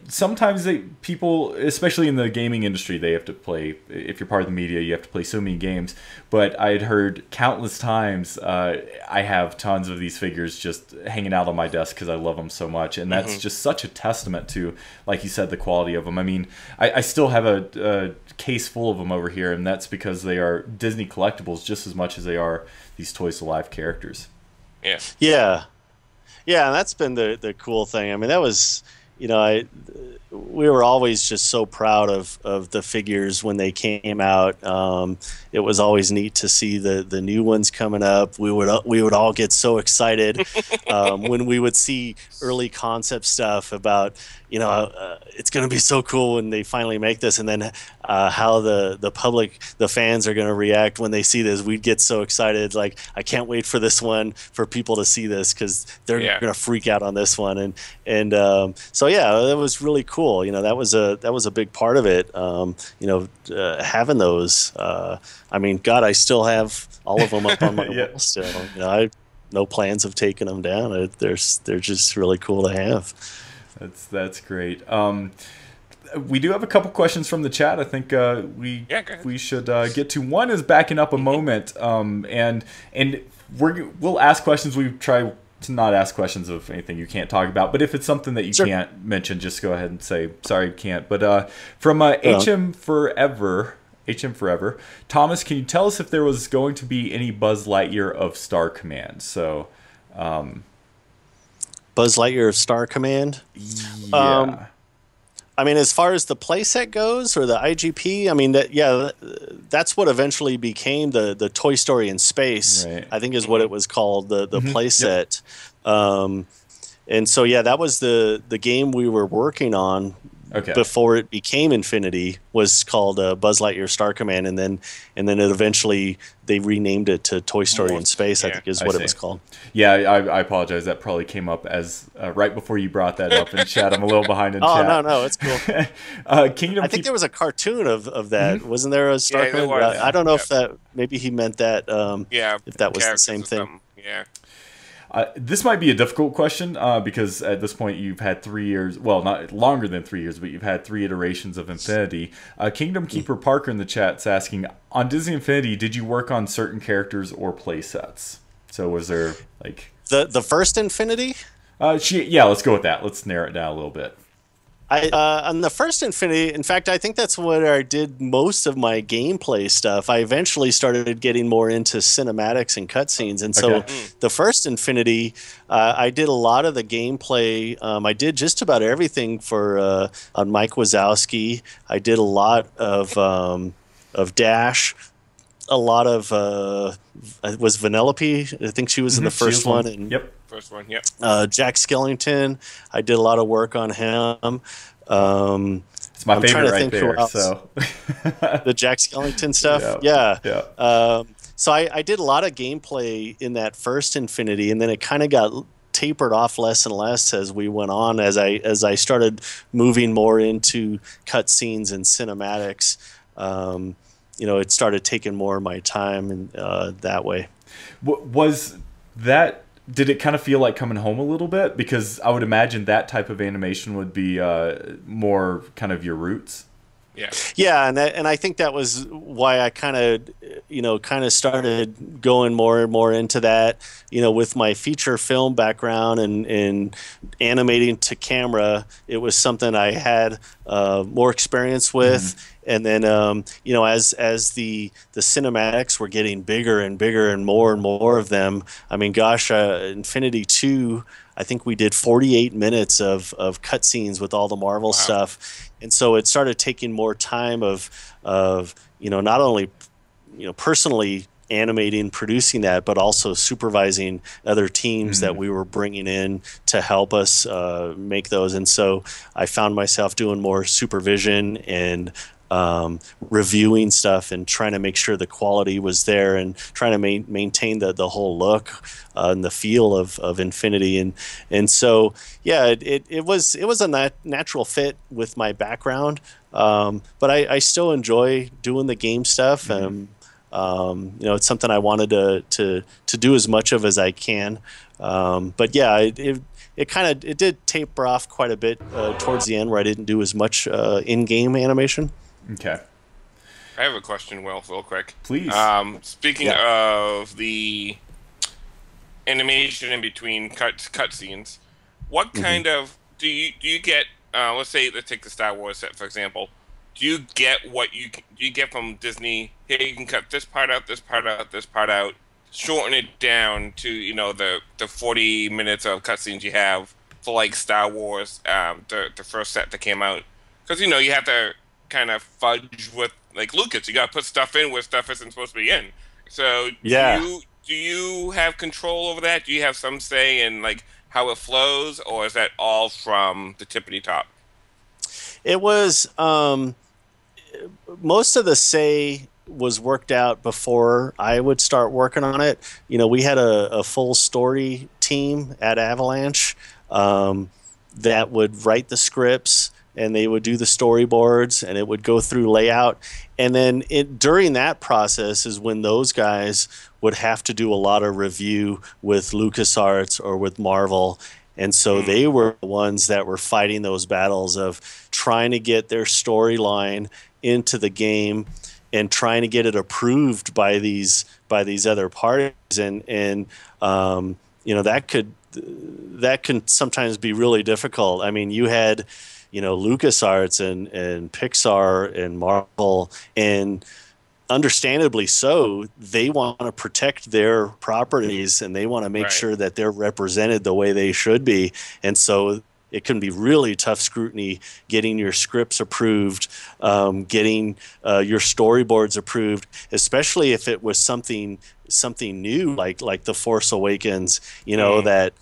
sometimes people, especially in the gaming industry, they have to play, if you're part of the media, you have to play so many games. But I had heard countless times, I have tons of these figures just hanging out on my desk because I love them so much, and that's just such a testament to, like you said, the quality of them. I mean, I still have a case full of them over here, and that's because they are Disney collectibles just as much as they are these Toys to Life characters. Yeah, that's been the cool thing. I mean, that was, we were always just so proud of the figures when they came out. It was always neat to see the new ones coming up. We would all get so excited when we would see early concept stuff about, it's going to be so cool when they finally make this, and then how the public, the fans, are going to react when they see this. We'd get so excited, like, I can't wait for this one, for people to see this, because they're going to freak out on this one, and so yeah, that was really cool. That was a big part of it. Having those. I mean, God, I still have all of them up on my wall still. I have no plans of taking them down. They're just really cool to have. That's great. We do have a couple questions from the chat. I think we should get to. One is backing up a moment, and we'll ask questions. We try to not ask questions of anything you can't talk about, but if it's something that you can't mention, just go ahead and say sorry, you can't. But from HM Forever, Thomas, can you tell us if there was going to be any Buzz Lightyear of Star Command? So, Buzz Lightyear of Star Command. Yeah. I mean, as far as the playset goes, or the IGP, I mean, that's what eventually became the Toy Story in Space. Right. I think is what it was called, the playset. And so, yeah, that was the game we were working on before it became Infinity was called Buzz Lightyear Star Command, and then it eventually they renamed it to Toy Story in Space. I think is what it was called. Yeah, I apologize. That probably came up as right before you brought that up in chat. I'm a little behind in chat. Oh no, it's cool. Kingdom. I think there was a cartoon of that. Wasn't there a Star Command? I don't know if that maybe he meant that. If that was the same thing. Yeah. This might be a difficult question because at this point you've had 3 years, well, not longer than 3 years, but you've had 3 iterations of Infinity. Kingdom Keeper Parker in the chat's asking, on Disney Infinity, did you work on certain characters or play sets? So was there like... The first Infinity? Yeah, let's go with that. Let's narrow it down a little bit. On the first Infinity, in fact, I think that's where I did most of my gameplay stuff. I eventually started getting more into cinematics and cutscenes, and so the first Infinity, I did a lot of the gameplay. I did just about everything for on Mike Wazowski. I did a lot of Dash. A lot of was Vanellope. I think she was in the first one. And yep. First one, yep. Jack Skellington. I did a lot of work on him. It's my favorite right there. So the Jack Skellington stuff. Yeah. So I did a lot of gameplay in that first Infinity, and then it kind of got tapered off less and less as we went on. As I started moving more into cutscenes and cinematics. It started taking more of my time and that way. Was that? Did it kind of feel like coming home a little bit? Because I would imagine that type of animation would be more kind of your roots. Yeah. Yeah, and I think that was why I kind of started going more and more into that. With my feature film background and animating to camera, it was something I had more experience with. Mm-hmm. And then, as the cinematics were getting bigger and bigger and more of them, I mean, gosh, Infinity 2, I think we did 48 minutes of cutscenes with all the Marvel stuff. And so it started taking more time of not only, personally animating, producing that, but also supervising other teams that we were bringing in to help us make those. And so I found myself doing more supervision and reviewing stuff and trying to make sure the quality was there and trying to maintain the whole look and the feel of Infinity. And so, yeah, it was a natural fit with my background. But I still enjoy doing the game stuff. It's something I wanted to do as much of as I can. But yeah, it did taper off quite a bit towards the end where I didn't do as much in-game animation. Okay. I have a question, Will, real quick. Please. Speaking of the animation in between cutscenes, what kind of do you get? Let's take the Star Wars set for example. Do you get what do you get from Disney? Hey, you can cut this part out, this part out, this part out, shorten it down to the 40 minutes of cutscenes you have for like Star Wars, the first set that came out, because you have to kind of fudge with like Lucas. You got to put stuff in where stuff isn't supposed to be in. So do you have control over that? Do you have some say in like how it flows, or is that all from the tippity top? It was most of the say was worked out before I would start working on it. We had a full story team at Avalanche that would write the scripts, and they would do the storyboards, and it would go through layout. And then during that process is when those guys would have to do a lot of review with LucasArts or with Marvel. And so they were the ones that were fighting those battles of trying to get their storyline into the game and trying to get it approved by these other parties. And that can sometimes be really difficult. I mean, you had LucasArts and Pixar and Marvel, and understandably so, they want to protect their properties and they want to make sure that they're represented the way they should be. And so it can be really tough scrutiny getting your scripts approved, getting your storyboards approved, especially if it was something new like The Force Awakens, that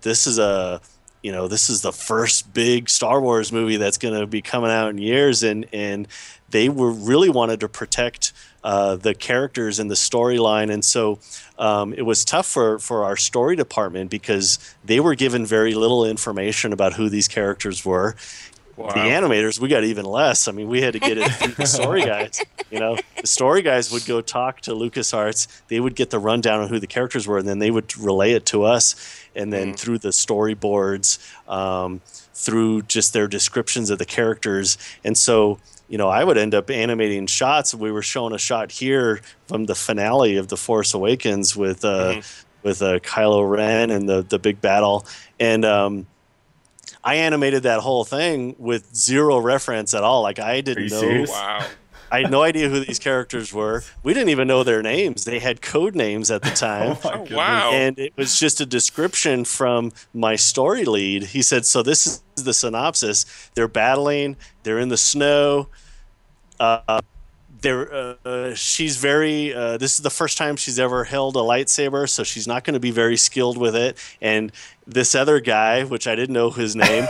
this is a this is the first big Star Wars movie that's going to be coming out in years, and they really wanted to protect the characters and the storyline, and so it was tough for our story department because they were given very little information about who these characters were. Wow. The animators, we got even less. I mean, we had to get it through the story guys. The story guys would go talk to LucasArts. They would get the rundown on who the characters were, and then they would relay it to us. And then through the storyboards, through just their descriptions of the characters. And so, I would end up animating shots. We were showing a shot here from the finale of The Force Awakens with Kylo Ren and the big battle. And I animated that whole thing with zero reference at all. Like, I didn't know. Serious? Wow. I had no idea who these characters were. We didn't even know their names. They had code names at the time. Oh, wow. And it was just a description from my story lead. He said, so this is the synopsis. They're battling. They're in the snow. She's very this is the first time she's ever held a lightsaber, so she's not going to be very skilled with it. And this other guy, which I didn't know his name,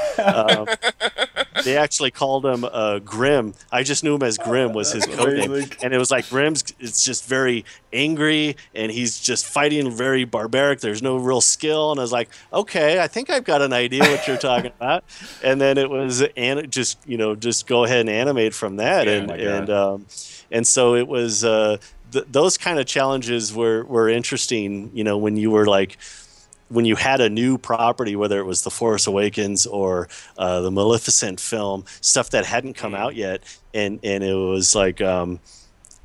they actually called him Grim. I just knew him as Grim was his code name. And it was like Grim's, it's just very angry, and he's just fighting very barbaric. There's no real skill. And I was like, okay, I think I've got an idea what you're talking about. And then it was just go ahead and animate from that. Yeah, and so it was those kind of challenges were interesting, when you were like, when you had a new property, whether it was The Force Awakens or the Maleficent film, stuff that hadn't come out yet, and it was like,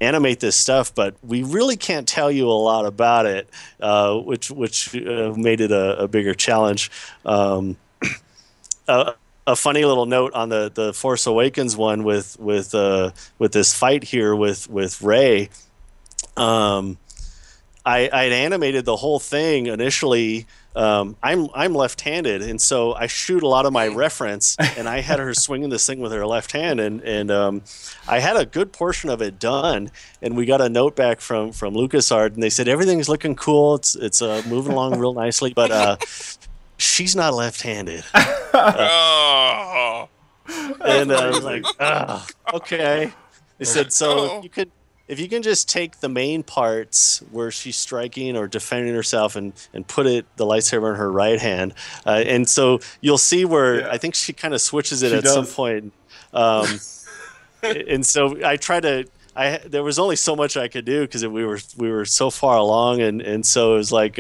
animate this stuff, but we really can't tell you a lot about it, which made it a bigger challenge. A funny little note on the Force Awakens one with this fight here with Rey. I'd animated the whole thing initially. I'm left-handed, and so I shoot a lot of my reference, and I had her swinging this thing with her left hand, and I had a good portion of it done, and we got a note back from LucasArts, and they said everything's looking cool, it's moving along real nicely, but she's not left-handed. And I was like, okay. They said, so if you can just take the main parts where she's striking or defending herself and put the lightsaber in her right hand. And so you'll see where I think she kind of switches it some point. And so I try to, there was only so much I could do because we were so far along. And so it was like,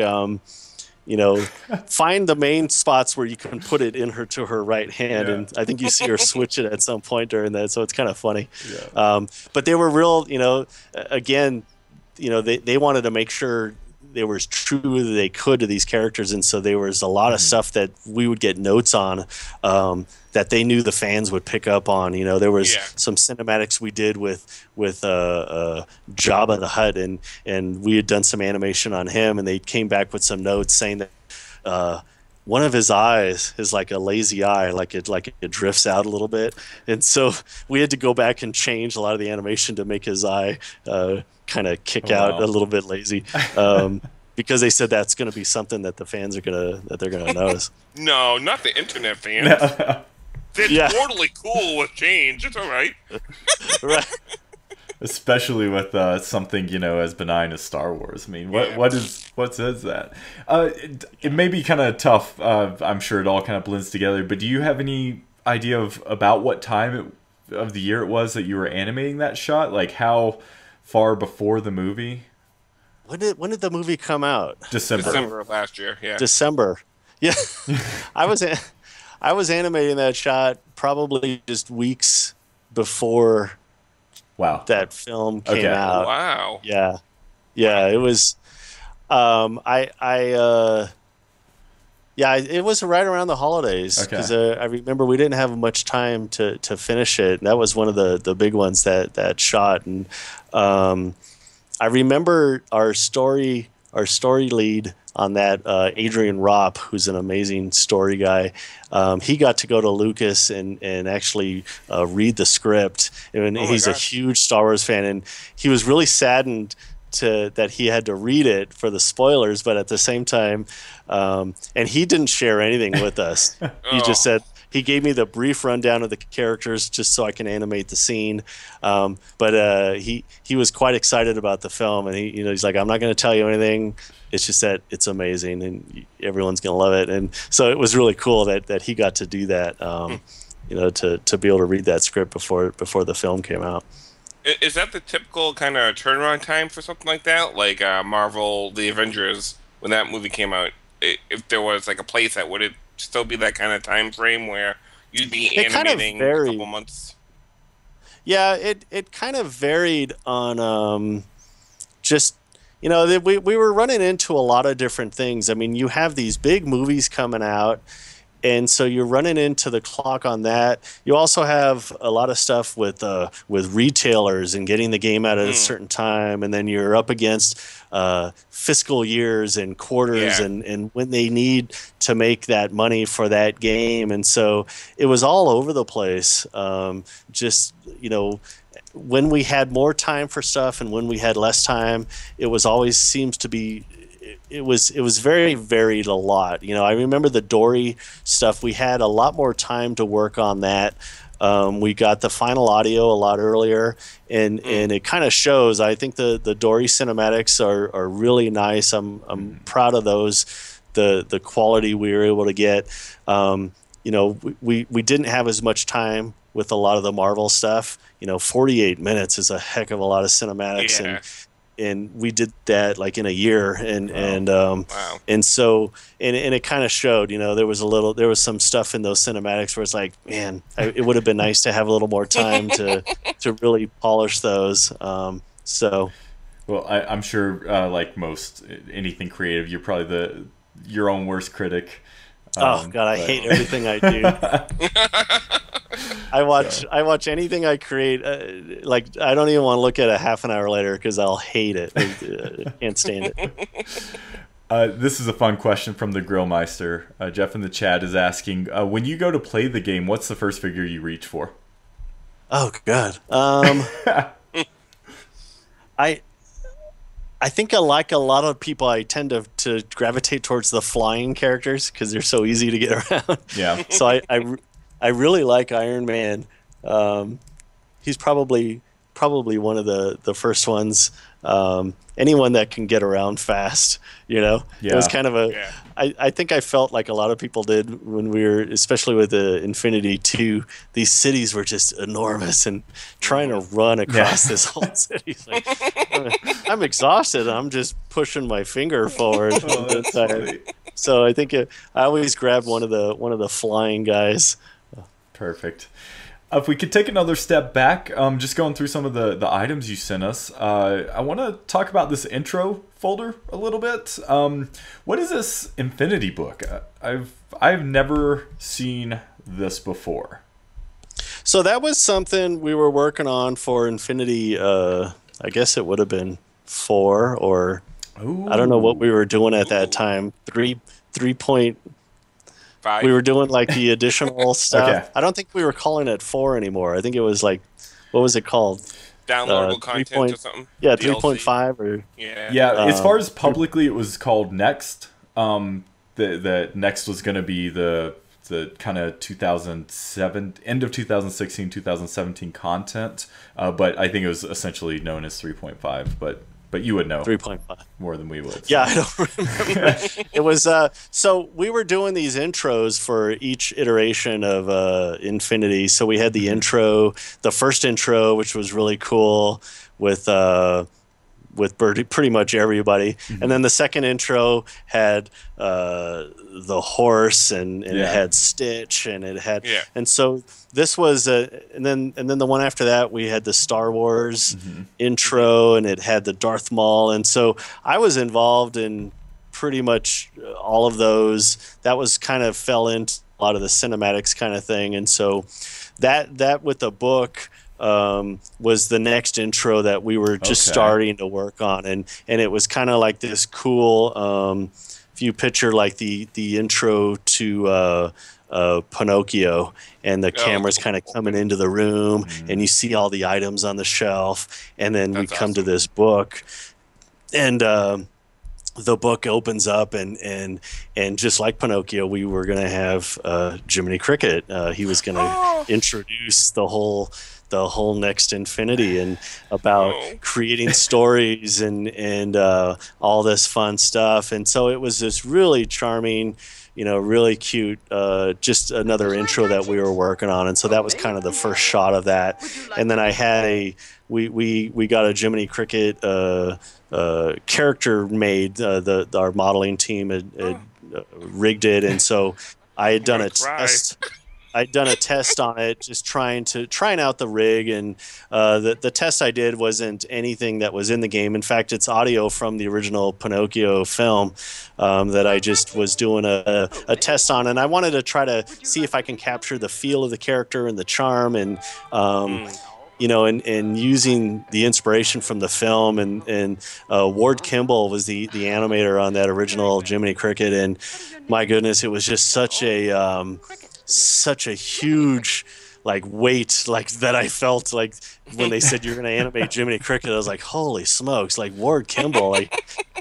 find the main spots where you can put it to her right hand, and I think you see her switch it at some point during that, so it's kind of funny. But they were real, again, they wanted to make sure they were as true as they could to these characters, and so there was a lot of stuff that we would get notes on that they knew the fans would pick up on. There was some cinematics we did with Jabba the Hutt, and we had done some animation on him, and they came back with some notes saying that one of his eyes is like a lazy eye, like it drifts out a little bit, and so we had to go back and change a lot of the animation to make his eye kind of kick out a little bit lazy. Because they said that's going to be something that the fans they're going to notice. No, not the internet fans. They're totally cool with change. It's all right. Right. Especially with something as benign as Star Wars. I mean, what is that? It may be kind of tough. I'm sure it all kind of blends together. But do you have any idea about what time of the year it was that you were animating that shot? Like how far before the movie? When did the movie come out? December of last year. Yeah. December. Yeah. I was animating that shot probably just weeks before that film came out. Wow. Yeah. It was it was right around the holidays because I remember we didn't have much time to finish it. And that was one of the big ones that shot. And I remember our story lead on that, Adrian Ropp, who's an amazing story guy. He got to go to Lucas and actually read the script. And he's a huge Star Wars fan, and he was really saddened that he had to read it for the spoilers, but at the same time, and he didn't share anything with us. He just said, he gave me the brief rundown of the characters just so I can animate the scene. But he was quite excited about the film, and he's like, I'm not going to tell you anything. It's just that it's amazing, and everyone's going to love it. And so it was really cool that he got to do that. To be able to read that script before the film came out. Is that the typical kind of turnaround time for something like that? Like Marvel, The Avengers, when that movie came out, if there was like a playset, would it still be that kind of time frame where you'd be animating a couple months? Yeah, it kind of varied on we were running into a lot of different things. I mean, you have these big movies coming out, and so you're running into the clock on that. You also have a lot of stuff with retailers and getting the game out at a certain time, and then you're up against fiscal years and quarters and when they need to make that money for that game. And so it was all over the place. When we had more time for stuff and when we had less time, it was always seems to be it was very varied a lot. I remember the Dory stuff. We had a lot more time to work on that. We got the final audio a lot earlier, and it kind of shows. I think the Dory cinematics are really nice. I'm proud of those. The quality we were able to get. We didn't have as much time with a lot of the Marvel stuff. 48 minutes is a heck of a lot of cinematics, and we did that like in a year, and so it kind of showed. There was some stuff in those cinematics where it's like, man, it would have been nice to have a little more time to really polish those. Well, I'm sure, like most anything creative, you're probably your own worst critic. Oh God, I hate everything I do. I watch anything I create. I don't even want to look at it half an hour later because I'll hate it. I can't stand it. This is a fun question from the Grillmeister. Jeff in the chat is asking, when you go to play the game, what's the first figure you reach for? Oh God. I think like a lot of people, I tend to gravitate towards the flying characters because they're so easy to get around. Yeah. So I really like Iron Man. He's probably one of the first ones. Anyone that can get around fast, It was kind of I think I felt like a lot of people did when we were, especially with the Infinity 2, these cities were just enormous, and trying to run across this whole city. Like, I'm exhausted. I'm just pushing my finger forward. So I think I always grabbed one of the flying guys. Perfect. If we could take another step back, just going through some of the items you sent us, I want to talk about this intro folder a little bit. What is this Infinity book? I've never seen this before. So that was something we were working on for Infinity. I guess it would have been 4 or I don't know what we were doing at that time. 3.5. We were doing like the additional stuff. Okay. I don't think we were calling it 4 anymore. I think it was like, what was it called? Downloadable content or something? Yeah, 3.5 or... Yeah, as far as publicly, it was called Next. The Next was going to be the kind of 2007, end of 2016, 2017 content. But I think it was essentially known as 3.5. But you would know 3.5 more than we would. So. Yeah, I don't remember. It was so we were doing these intros for each iteration of Infinity. So we had the intro, the first intro, which was really cool with pretty much everybody, and then the second intro had the horse and it had Stitch and it had and so this was and then the one after that we had the Star Wars intro and it had the Darth Maul, and so I was involved in pretty much all of those. That was kind of fell into a lot of the cinematics kind of thing, and so that with the book was the next intro that we were just starting to work on, and it was kind of like this cool if you picture like the intro to Pinocchio, and the camera's kind of coming into the room and you see all the items on the shelf, and then we come to this book, and the book opens up, and just like Pinocchio, we were going to have Jiminy Cricket. He was going to introduce the whole next Infinity, and about creating stories and all this fun stuff. And so it was this really charming, really cute, just another intro that we were working on. And so that was kind of the first shot of that. And then I had we got a Jiminy Cricket character made. Our modeling team had rigged it, and so I had done a test. I'd done a test on it, just trying out the rig, and the test I did wasn't anything that was in the game. In fact, it's audio from the original Pinocchio film that I just was doing a test on, and I wanted to try to see if I can capture the feel of the character and the charm, and and using the inspiration from the film, and Ward Kimball was the animator on that original Jiminy Cricket, and my goodness, it was just such a huge weight that I felt when they said you're going to animate Jiminy Cricket. I was like, holy smokes, Ward Kimball,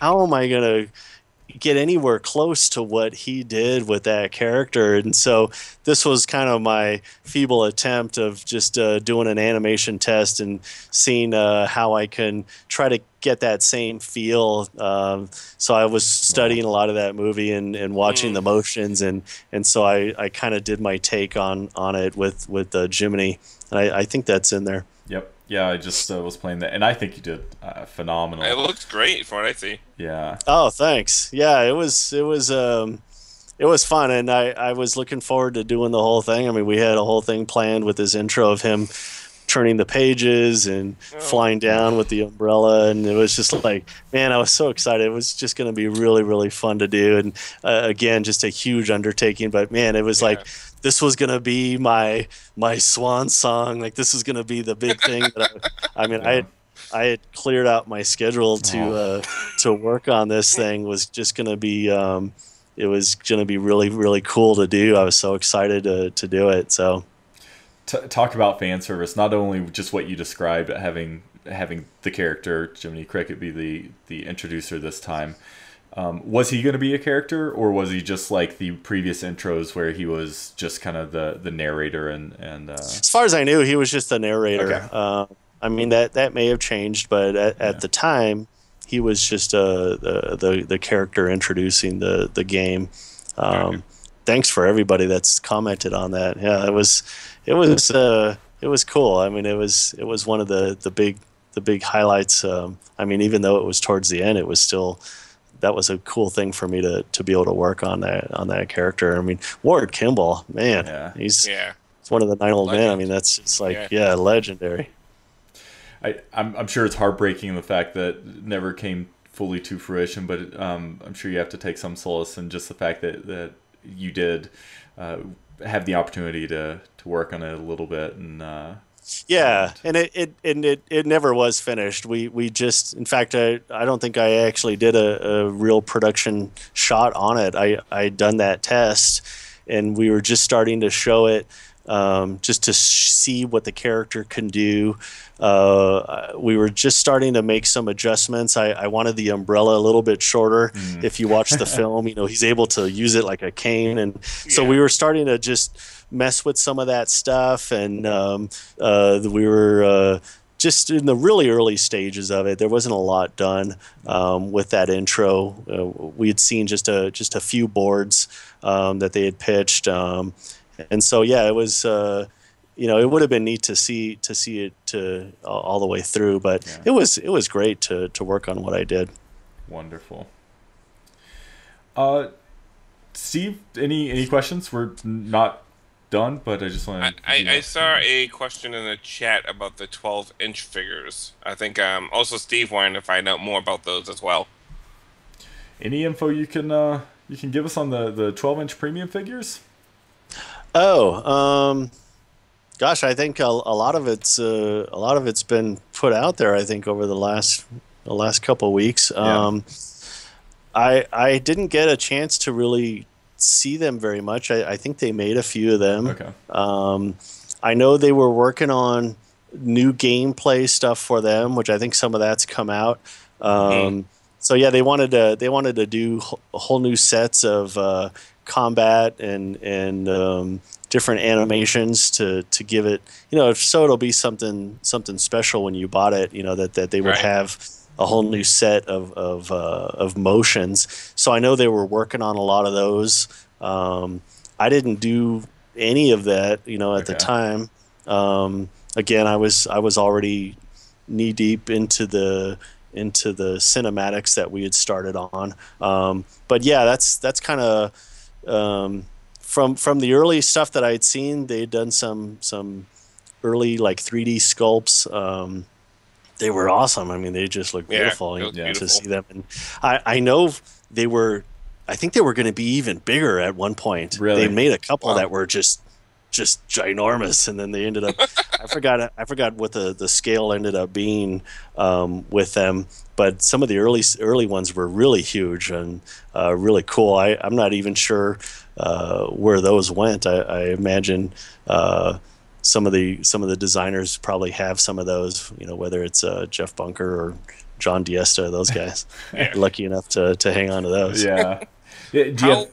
how am I going to get anywhere close to what he did with that character? And so this was kind of my feeble attempt of just doing an animation test and seeing how I can try to get that same feel. So I was studying a lot of that movie and watching the motions, and so I kind of did my take on it with Jiminy, and I think that's in there. Yep. Yeah, I just was playing that, and I think you did phenomenal. It looks great from what I see. Yeah. Oh, thanks. Yeah, it was fun, and I was looking forward to doing the whole thing. I mean, we had a whole thing planned with this intro of him turning the pages and flying down with the umbrella, and it was just man, I was so excited. It was just going to be really, really fun to do, and again, just a huge undertaking. But man, it was this was going to be my swan song. This is going to be the big thing. That I had cleared out my schedule to work on this thing. Was just going to be it was going to be really, really cool to do. I was so excited to do it. So. Talk about fan service. Not only just what you described, but having the character Jiminy Cricket be the introducer this time. Was he going to be a character, or was he just like the previous intros where he was just kind of the narrator and As far as I knew, he was just the narrator. Okay. I mean, that may have changed, but at the time, he was just the character introducing the game. Thanks for everybody that's commented on that. Yeah, it was cool. I mean, it was one of the big highlights. I mean, even though it was towards the end, it was still, that was a cool thing for me to be able to work on that character. I mean, Ward Kimball, man, he's one of the 9 old men. I mean, that's just legendary. I'm sure it's heartbreaking the fact that it never came fully to fruition, but I'm sure you have to take some solace in just the fact that you did have the opportunity to work on it a little bit, and it never was finished. We just, in fact, I don't think I actually did a real production shot on it. I'd done that test, and we were just starting to show it, just to see what the character can do. We were just starting to make some adjustments. I wanted the umbrella a little bit shorter. If you watch the film, he's able to use it like a cane, and so we were starting to just mess with some of that stuff, and we were just in the really early stages of it. There wasn't a lot done with that intro. We had seen just a few boards that they had pitched, and so it was. It would have been neat to see it all the way through, but it was great to work on what I did. Wonderful. Steve, any questions? We're not done, but I just want to. I saw a question in the chat about the 12-inch figures. I think also Steve wanted to find out more about those as well. Any info you can give us on the 12-inch premium figures? Gosh, I think a lot of it's been put out there. I think over the last couple of weeks. I didn't get a chance to really see them very much. I think they made a few of them. Okay. I know they were working on new gameplay stuff for them, which I think some of that's come out. So yeah, they wanted to do whole new sets of combat and different animations to give it, so it'll be something special when you bought it. That they would have a whole new set of motions. So I know they were working on a lot of those. I didn't do any of that, at the time. Again, I was already knee deep into the cinematics that we had started on. But yeah, that's kind of from the early stuff that I had seen. They had done some early like 3D sculpts. They were awesome. I mean, they just looked beautiful. To see them, and I know they were. I think they were going to be even bigger at one point. Really? They made a couple that were just ginormous, and then they ended up. I forgot what the scale ended up being with them, but some of the early ones were really huge and really cool. I'm not even sure where those went. I imagine some of the designers probably have some of those. Whether it's Jeff Bunker or John Diesta, those guys. Lucky enough to hang on to those. Yeah. Do you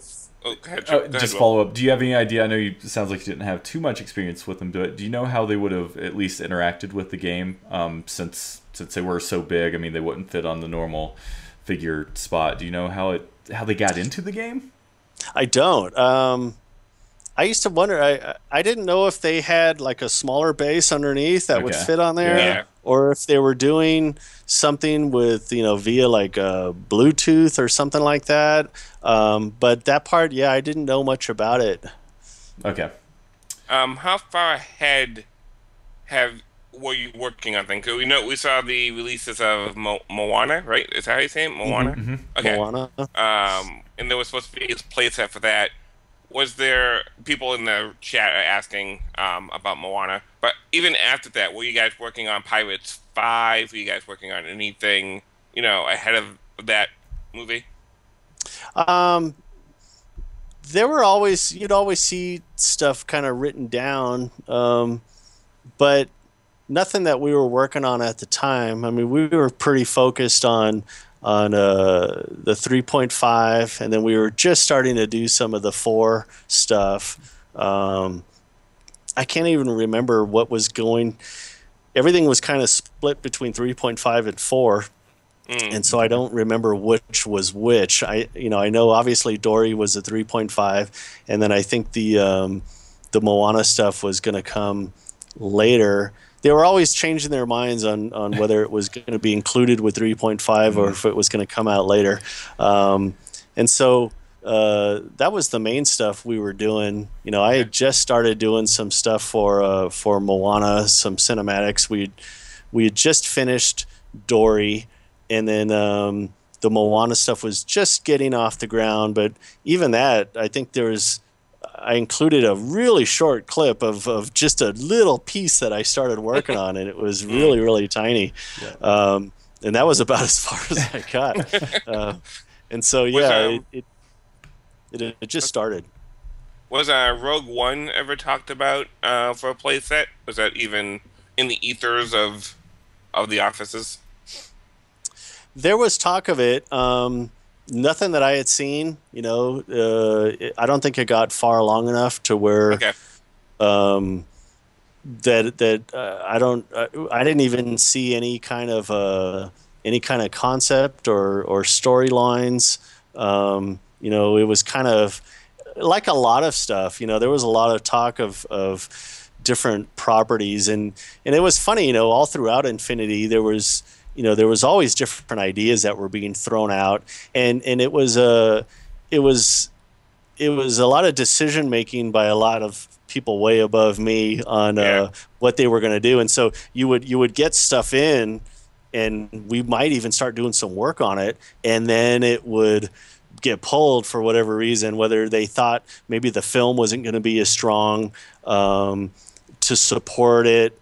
just follow up. Do you have any idea? I know it sounds like you didn't have too much experience with them. Do you know how they would have at least interacted with the game? Since they were so big, I mean, they wouldn't fit on the normal figure spot. Do you know how they got into the game? I don't. I used to wonder. I didn't know if they had like a smaller base underneath that would fit on there, or if they were doing something with via like Bluetooth or something like that. But that part, I didn't know much about it. Okay. How far ahead were you working on things? We saw the releases of Moana, right? Is that how you say it? Moana. Mm-hmm. Okay. Moana. And there was supposed to be a playset for that. Was there people in the chat asking about Moana? But even after that, were you guys working on Pirates 5? Were you guys working on anything, ahead of that movie? There were you'd always see stuff kind of written down, but nothing that we were working on at the time. I mean, we were pretty focused on the 3.5, and then we were just starting to do some of the 4 stuff. I can't even remember what was going. Everything was kind of split between 3.5 and 4. And so I don't remember which was which. I know obviously Dory was a 3.5, and then I think the Moana stuff was going to come later. They were always changing their minds on whether it was going to be included with 3.5 or if it was going to come out later. And so that was the main stuff we were doing. I had just started doing some stuff for Moana, some cinematics. We had just finished Dory. And then the Moana stuff was just getting off the ground. But even that, I think I included a really short clip of just a little piece that I started working on, and it was really, really tiny. Yeah. And that was about as far as I got. And so, it just started. Was Rogue One ever talked about for a playset? Was that even in the ethers of the offices? There was talk of it. Nothing that I had seen. I don't think it got far along enough to where I didn't even see any kind of concept or storylines. It was kind of like a lot of stuff. There was a lot of talk of different properties, and it was funny. All throughout Infinity, there was always different ideas that were being thrown out, and it was a lot of decision making by a lot of people way above me on what they were going to do. And so you would get stuff in, and we might even start doing some work on it, and then it would get pulled for whatever reason, whether they thought maybe the film wasn't going to be as strong to support it.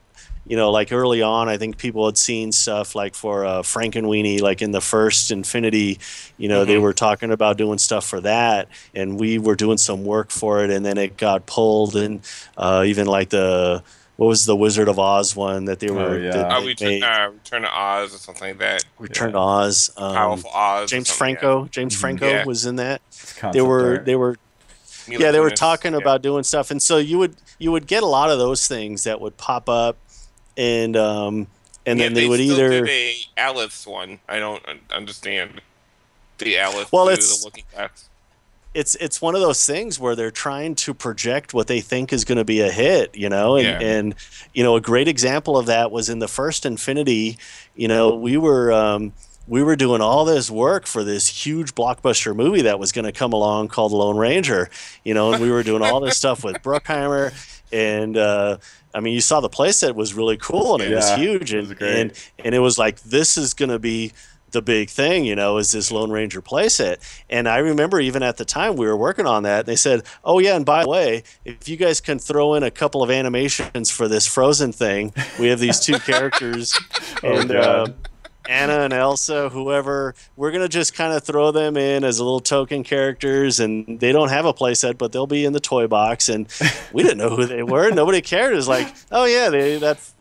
Like early on, I think people had seen stuff like for Frankenweenie, like in the first Infinity, they were talking about doing stuff for that, and we were doing some work for it, and then it got pulled. And even like the what was the Wizard of Oz one that they were? Return to Oz or something like that. Return to Oz. Powerful Oz. James Franco. Yeah. James Franco was in that. They were talking about doing stuff, and so you would get a lot of those things that would pop up, and then they would either did a Alice one. I don't understand the Alice. Well, the Looking Glass. It's one of those things where they're trying to project what they think is going to be a hit, and a great example of that was in the first Infinity. We were doing all this work for this huge blockbuster movie that was going to come along called Lone Ranger, and we were doing all this stuff with Bruckheimer, and you saw the playset was really cool and it was huge, and it was like, this is going to be the big thing, is this Lone Ranger playset. And I remember even at the time we were working on that, they said, oh yeah, and by the way, if you guys can throw in a couple of animations for this Frozen thing, we have these two characters, and Anna and Elsa, whoever, we're going to just kind of throw them in as little token characters, and they don't have a playset, but they'll be in the toy box. And we didn't know who they were. Nobody cared. It was like, oh yeah, that's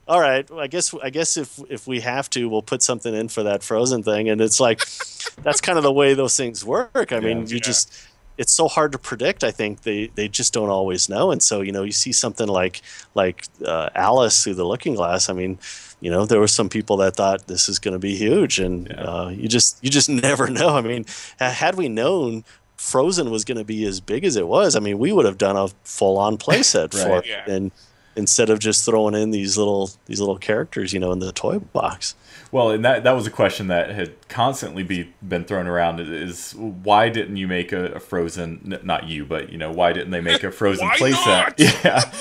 all right. I guess if we have to, we'll put something in for that Frozen thing. And it's like, that's kind of the way those things work. I mean, it's so hard to predict. I think they just don't always know. And so, you see something like Alice Through the Looking Glass. I mean, there were some people that thought this is going to be huge, and you just never know. I mean, had we known Frozen was going to be as big as it was, I mean, we would have done a full-on playset for it, and instead of just throwing in these little characters, in the toy box. Well, and that was a question that had constantly been thrown around, is why didn't you make a Frozen, not you, but, why didn't they make a Frozen playset? Yeah.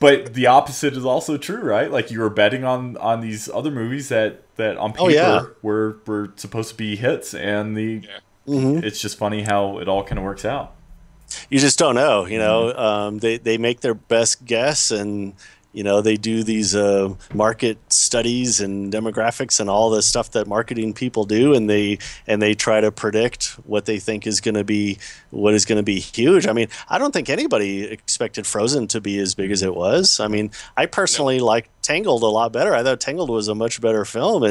But the opposite is also true, right? Like, you were betting on these other movies that on paper were supposed to be hits, and it's just funny how it all kind of works out. You just don't know, they make their best guess, and they do these market studies and demographics and all the stuff that marketing people do, and they try to predict what they think is going to be huge. I mean, I don't think anybody expected Frozen to be as big as it was. I mean, I personally liked Tangled a lot better. I thought Tangled was a much better film,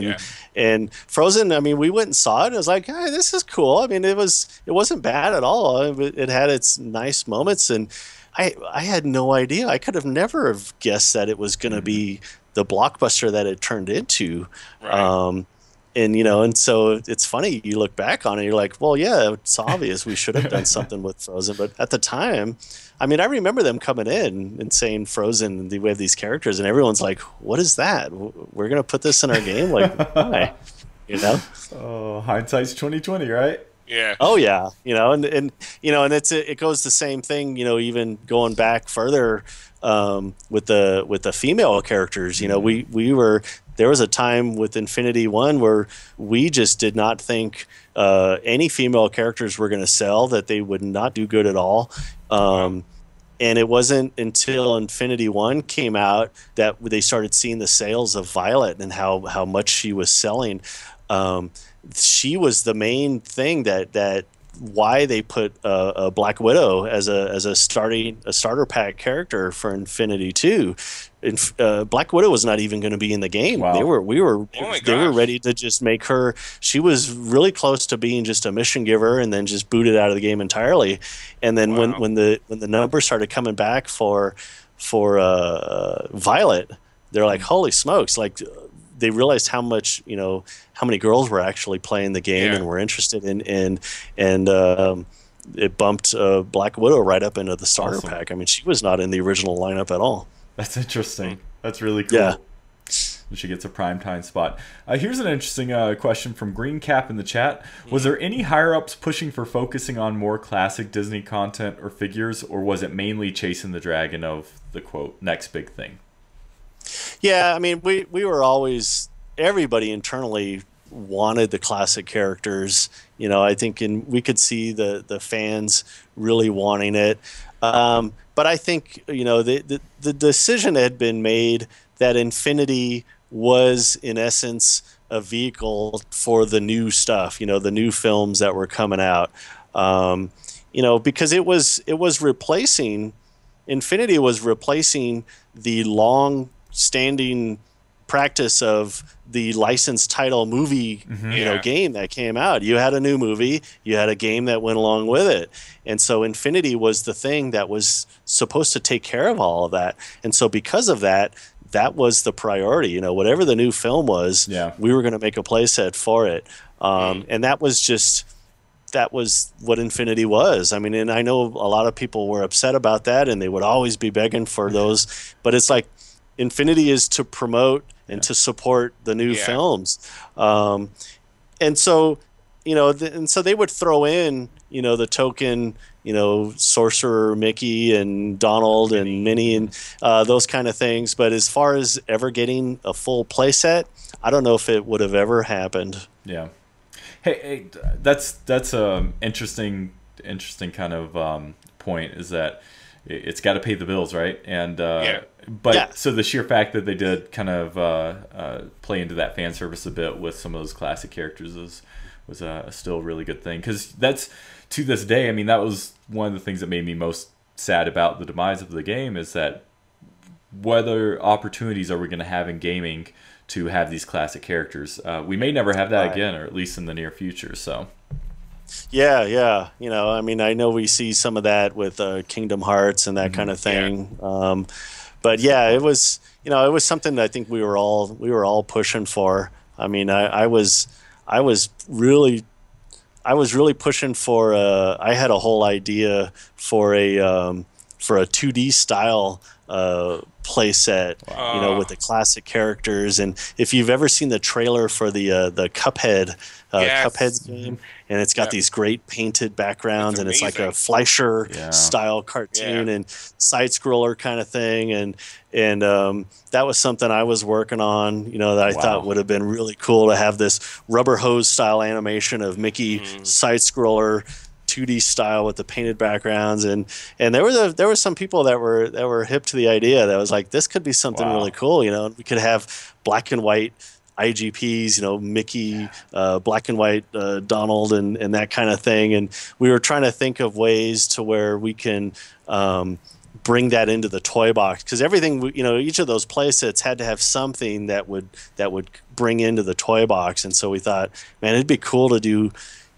and Frozen, I mean, we went and saw it. It was like, hey, this is cool. I mean, it wasn't bad at all. It had its nice moments, and I had no idea. I could have never have guessed that it was going to be the blockbuster that it turned into. Right. And so it's funny, you look back on it, you're like, well, yeah, it's obvious we should have done something with Frozen. But at the time, I mean, I remember them coming in and saying Frozen, we have these characters, and everyone's like, what is that? We're going to put this in our game? Like, why? Oh, hindsight's 20/20, right? Yeah. Oh yeah. And it goes the same thing, even going back further with the female characters. There was a time with Infinity 1 where we just did not think any female characters were going to sell, that they would not do good at all. And it wasn't until Infinity 1 came out that they started seeing the sales of Violet and how much she was selling. She was the main thing that why they put a Black Widow as a starter pack character for Infinity 2. Black Widow was not even going to be in the game. Wow. They were ready to just make her. She was really close to being just a mission giver, and then just booted out of the game entirely. And then when the numbers started coming back for Violet, they're like, holy smokes! Like, they realized how many girls were actually playing the game and were interested in, and it bumped Black Widow right up into the starter pack. I mean, she was not in the original lineup at all. That's interesting. That's really cool. Yeah. She gets a primetime spot. Here's an interesting question from Green Cap in the chat. Was there any higher-ups pushing for focusing on more classic Disney content or figures, or was it mainly chasing the dragon of the, quote, next big thing? Yeah, I mean, we were always, everybody internally wanted the classic characters. I think we could see the fans really wanting it. But I think, the decision had been made that Infinity was, in essence, a vehicle for the new stuff, the new films that were coming out. Because it was replacing Infinity was replacing the long-standing practice of the licensed title movie, game that came out. You had a new movie, you had a game that went along with it. And so Infinity was the thing that was supposed to take care of all of that. And so because of that, that was the priority. Whatever the new film was, we were going to make a playset for it. And that was what Infinity was. I mean, and I know a lot of people were upset about that, and they would always be begging for those. But it's like Infinity is to promote and to support the new films. And so, and so they would throw in, the token, Sorcerer Mickey and Donald and Minnie and those kind of things. But as far as ever getting a full playset, I don't know if it would have ever happened. Yeah. Hey, that's a interesting kind of point, is that it's got to pay the bills, right? And so the sheer fact that they did kind of play into that fan service a bit with some of those classic characters was still a really good thing, because that's, to this day, I mean, that was one of the things that made me most sad about the demise of the game, is that what other opportunities are we going to have in gaming to have these classic characters? We may never have that again, or at least in the near future. So, yeah. I mean, I know we see some of that with Kingdom Hearts and that kind of thing. Yeah. But yeah, it was something that I think we were all pushing for. I mean, I was really pushing for. I had a whole idea for a 2D style playset, with the classic characters. And if you've ever seen the trailer for the Cuphead Cuphead's game, and it's got these great painted backgrounds, and it's like a Fleischer style cartoon and side scroller kind of thing, and that was something I was working on, that I thought would have been really cool to have this rubber hose style animation of Mickey side scroller 2D style with the painted backgrounds, and there were some people that were hip to the idea, that was like, this could be something really cool, and we could have black and white IGPs, Mickey, black and white Donald, and that kind of thing. And we were trying to think of ways to where we can bring that into the toy box, because everything, each of those playsets had to have something that would bring into the toy box. And so we thought, man, it'd be cool to do,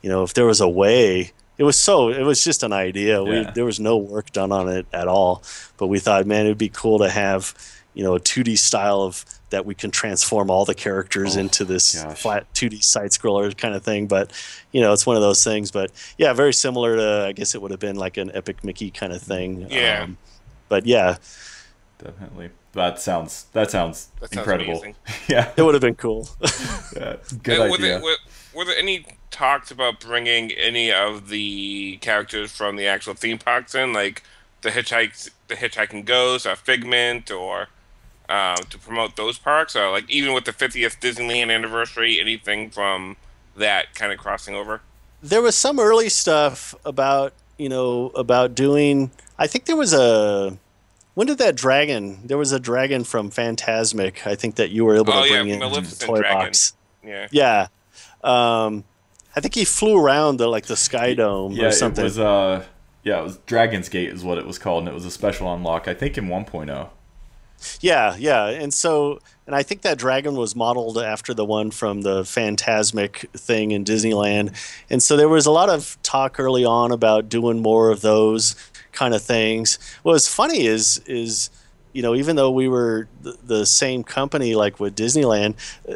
if there was a way. It was just an idea. There was no work done on it at all. But we thought, man, it'd be cool to have, a 2D style of that we can transform all the characters into this flat 2D side scroller kind of thing. But, it's one of those things. But yeah, very similar to, I guess it would have been like an Epic Mickey kind of thing. Yeah. But yeah. Definitely. That sounds incredible. Yeah. It would have been cool. Good idea. Were there any talks about bringing any of the characters from the actual theme parks in, like the Hitchhiking Ghost or Figment, or to promote those parks, or like even with the 50th Disneyland anniversary, anything from that kind of crossing over? There was some early stuff about doing. I think there was a. When did that dragon? There was a dragon from Fantasmic, I think, that you were able to bring in the toy box. Yeah. I think he flew around the Sky Dome or something. It was Dragon's Gate is what it was called, and it was a special unlock, I think, in 1.0. Yeah. And I think that dragon was modeled after the one from the Fantasmic thing in Disneyland. And so there was a lot of talk early on about doing more of those kind of things. What's funny is even though we were the same company, like with Disneyland,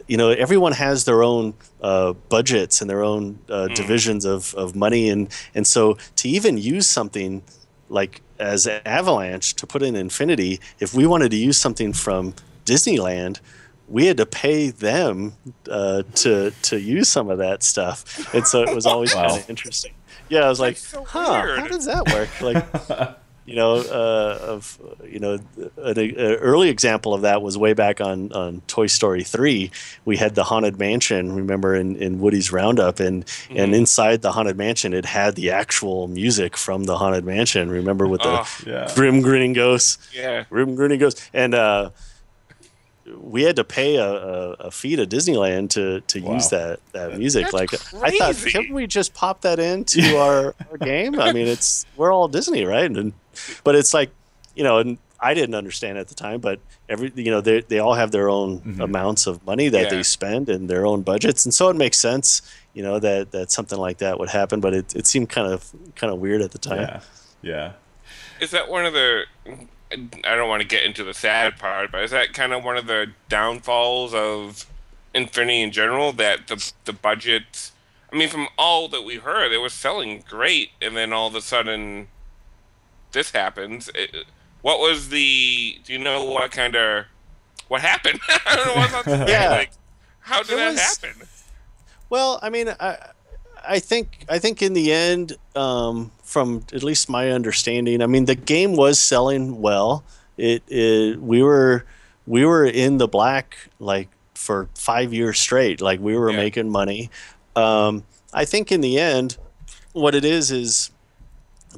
everyone has their own budgets and their own divisions of money, and so to even use something like as Avalanche to put in Infinity, if we wanted to use something from Disneyland, we had to pay them to use some of that stuff, and so it was always kind of interesting. Yeah, I was like, how does that work? Like. An early example of that was way back on Toy Story 3. We had the Haunted Mansion, remember, in Woody's Roundup, and inside the Haunted Mansion, it had the actual music from the Haunted Mansion. Remember, with the grim grinning ghosts, grim grinning ghosts, and we had to pay a fee to Disneyland to use that music. That's like crazy. I thought, can't we just pop that into our game? I mean, we're all Disney, right? But it's like, and I didn't understand at the time, but they all have their own amounts of money that they spend and their own budgets, and so it makes sense, that something like that would happen. But it seemed kind of weird at the time. Yeah. Is that one of the? I don't want to get into the sad part, but is that kind of one of the downfalls of Infinity in general? That the budget. I mean, from all that we heard, it was selling great, and then all of a sudden, this happens. What was the? Do you know what happened? I don't know what yeah. Like, how did that happen? Well, I mean, I think in the end, from at least my understanding, I mean, the game was selling well. We were in the black like for 5 years straight. Like we were making money. I think in the end, what it is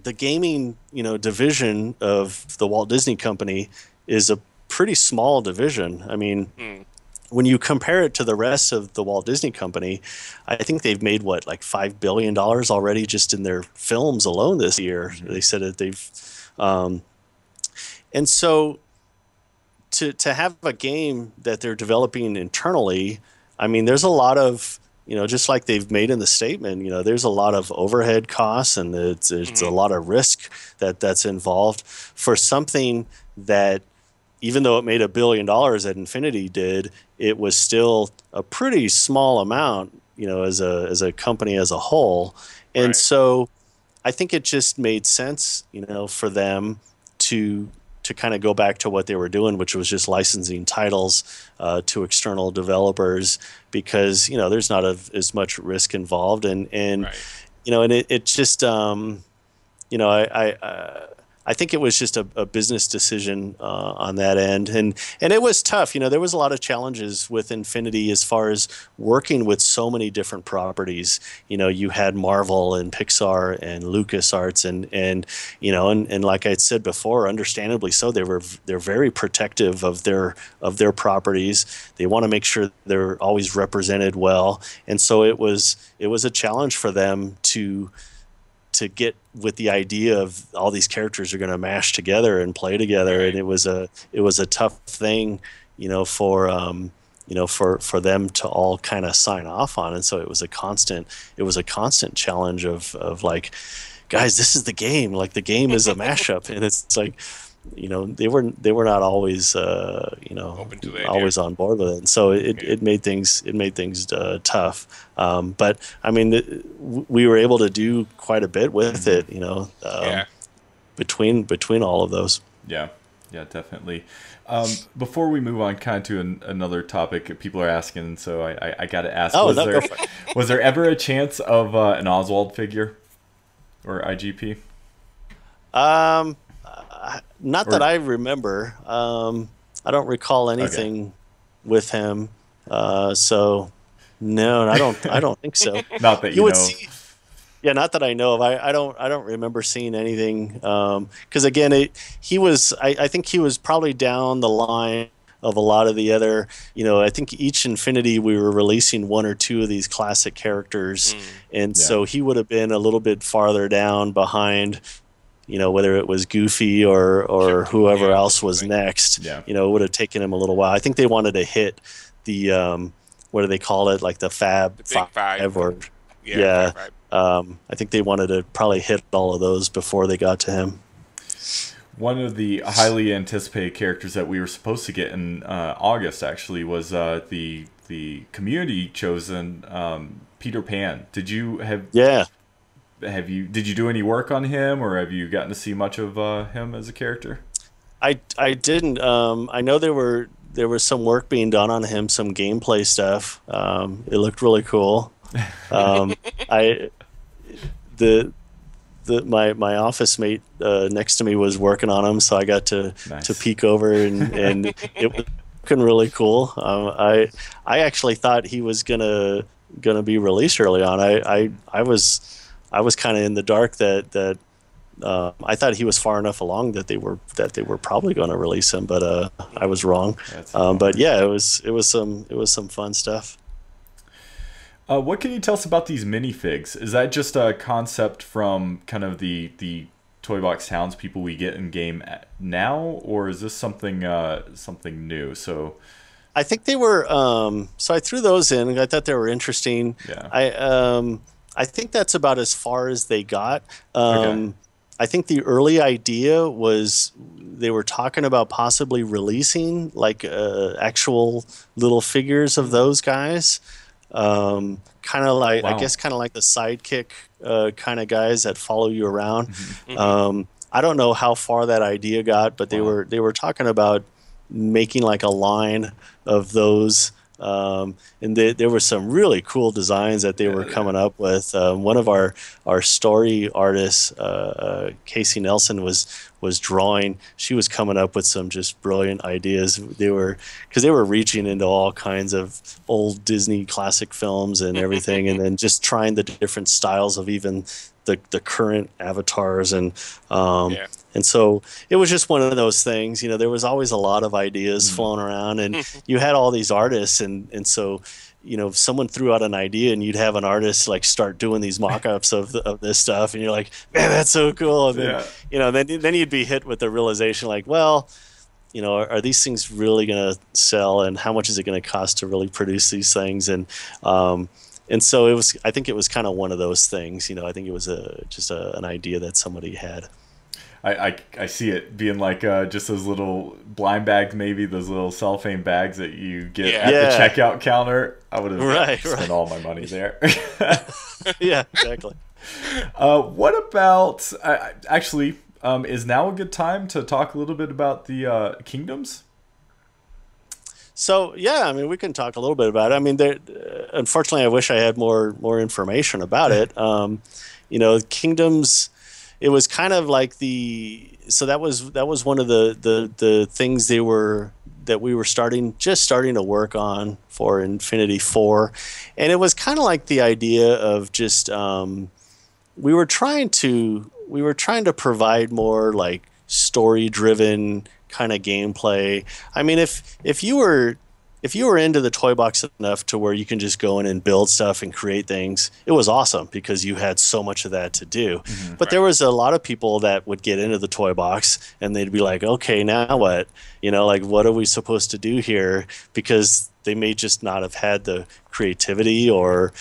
the gaming, division of the Walt Disney Company is a pretty small division. I mean, when you compare it to the rest of the Walt Disney Company, I think they've made like $5 billion already just in their films alone this year. They said that they've, and so to have a game that they're developing internally, I mean, there's a lot of, just like they've made in the statement, there's a lot of overhead costs and it's a lot of risk that's involved for something that, even though it made $1 billion that Infinity did, it was still a pretty small amount, as a company as a whole. And so I think it just made sense, for them to kind of go back to what they were doing, which was just licensing titles to external developers, because there's not as much risk involved, and it just I think it was just a business decision on that end, and it was tough. There was a lot of challenges with Infinity as far as working with so many different properties. You had Marvel and Pixar and LucasArts, and like I said before, understandably so, they're very protective of their properties. They want to make sure they're always represented well, and so it was a challenge for them to get with the idea of all these characters are going to mash together and play together, and it was a tough thing, for them to all kind of sign off on, and so it was a constant challenge of like, guys, this is the game, like the game is a mashup, and it's like, they were not always open to always on board with it, and so it made things tough. But I mean, we were able to do quite a bit with it, between all of those. Yeah, definitely. Before we move on kind of to another topic, people are asking, so I got to ask: was there ever a chance of an Oswald figure or IGP? Not that I remember. I don't recall anything with him. So no, I don't think so. Not that you know. Yeah, not that I know of. I don't remember seeing anything. Because again, I think he was probably down the line of a lot of the other. I think each Infinity we were releasing one or two of these classic characters, and so he would have been a little bit farther down behind. Whether it was Goofy or whoever else was next, it would have taken him a little while. I think they wanted to hit the, what do they call it? Like the Fab Five. I think they wanted to probably hit all of those before they got to him. One of the highly anticipated characters that we were supposed to get in August actually was the community chosen Peter Pan. Did you have? Yeah. Did you do any work on him, or have you gotten to see much of him as a character? I didn't. I know there was some work being done on him, some gameplay stuff. It looked really cool. My office mate next to me was working on him, so I got to peek over, and it was looking really cool. I actually thought he was gonna be released early on. I was kind of in the dark that I thought he was far enough along that they were probably going to release him, but I was wrong. But yeah, it was some fun stuff. What can you tell us about these minifigs? Is that just a concept from kind of the Toy Box townspeople we get in game now, or is this something new? So I think they were. So I threw those in. I thought they were interesting. Yeah. I think that's about as far as they got. Okay. I think the early idea was they were talking about possibly releasing like actual little figures of those guys. Kind of like, Wow. I guess, kind of like the sidekick kind of guys that follow you around. Mm-hmm. I don't know how far that idea got, but they were talking about making like a line of those. And there were some really cool designs that they were coming up with. One of our story artists, Casey Nelson, was drawing. She was coming up with some just brilliant ideas. They were reaching into all kinds of old Disney classic films and everything, and then just trying the different styles of even the current avatars and so it was just one of those things. There was always a lot of ideas flowing around, and you had all these artists, and so if someone threw out an idea, and you'd have an artist like start doing these mock-ups of this stuff, and you're like, man, that's so cool. And then then you'd be hit with the realization, like, well, are these things really going to sell, and how much is it going to cost to really produce these things? And so I think it was kind of one of those things. I think it was just an idea that somebody had. I see it being like just those little blind bags, maybe those little cellophane bags that you get at the checkout counter. I would have spent all my money there. Yeah, exactly. What about actually? Is now a good time to talk a little bit about the kingdoms? So yeah, I mean, we can talk a little bit about it. I mean, unfortunately, I wish I had more information about it. Kingdoms. It was kind of like that was one of the things that we were starting to work on for Infinity 4, and it was kind of like the idea of just we were trying to provide more like story driven kind of gameplay. I mean, if you were into the toy box enough to where you can just go in and build stuff and create things, it was awesome because you had so much of that to do. But there was a lot of people that would get into the toy box and they'd be like, okay, now what? Like, what are we supposed to do here? Because they may just not have had the creativity or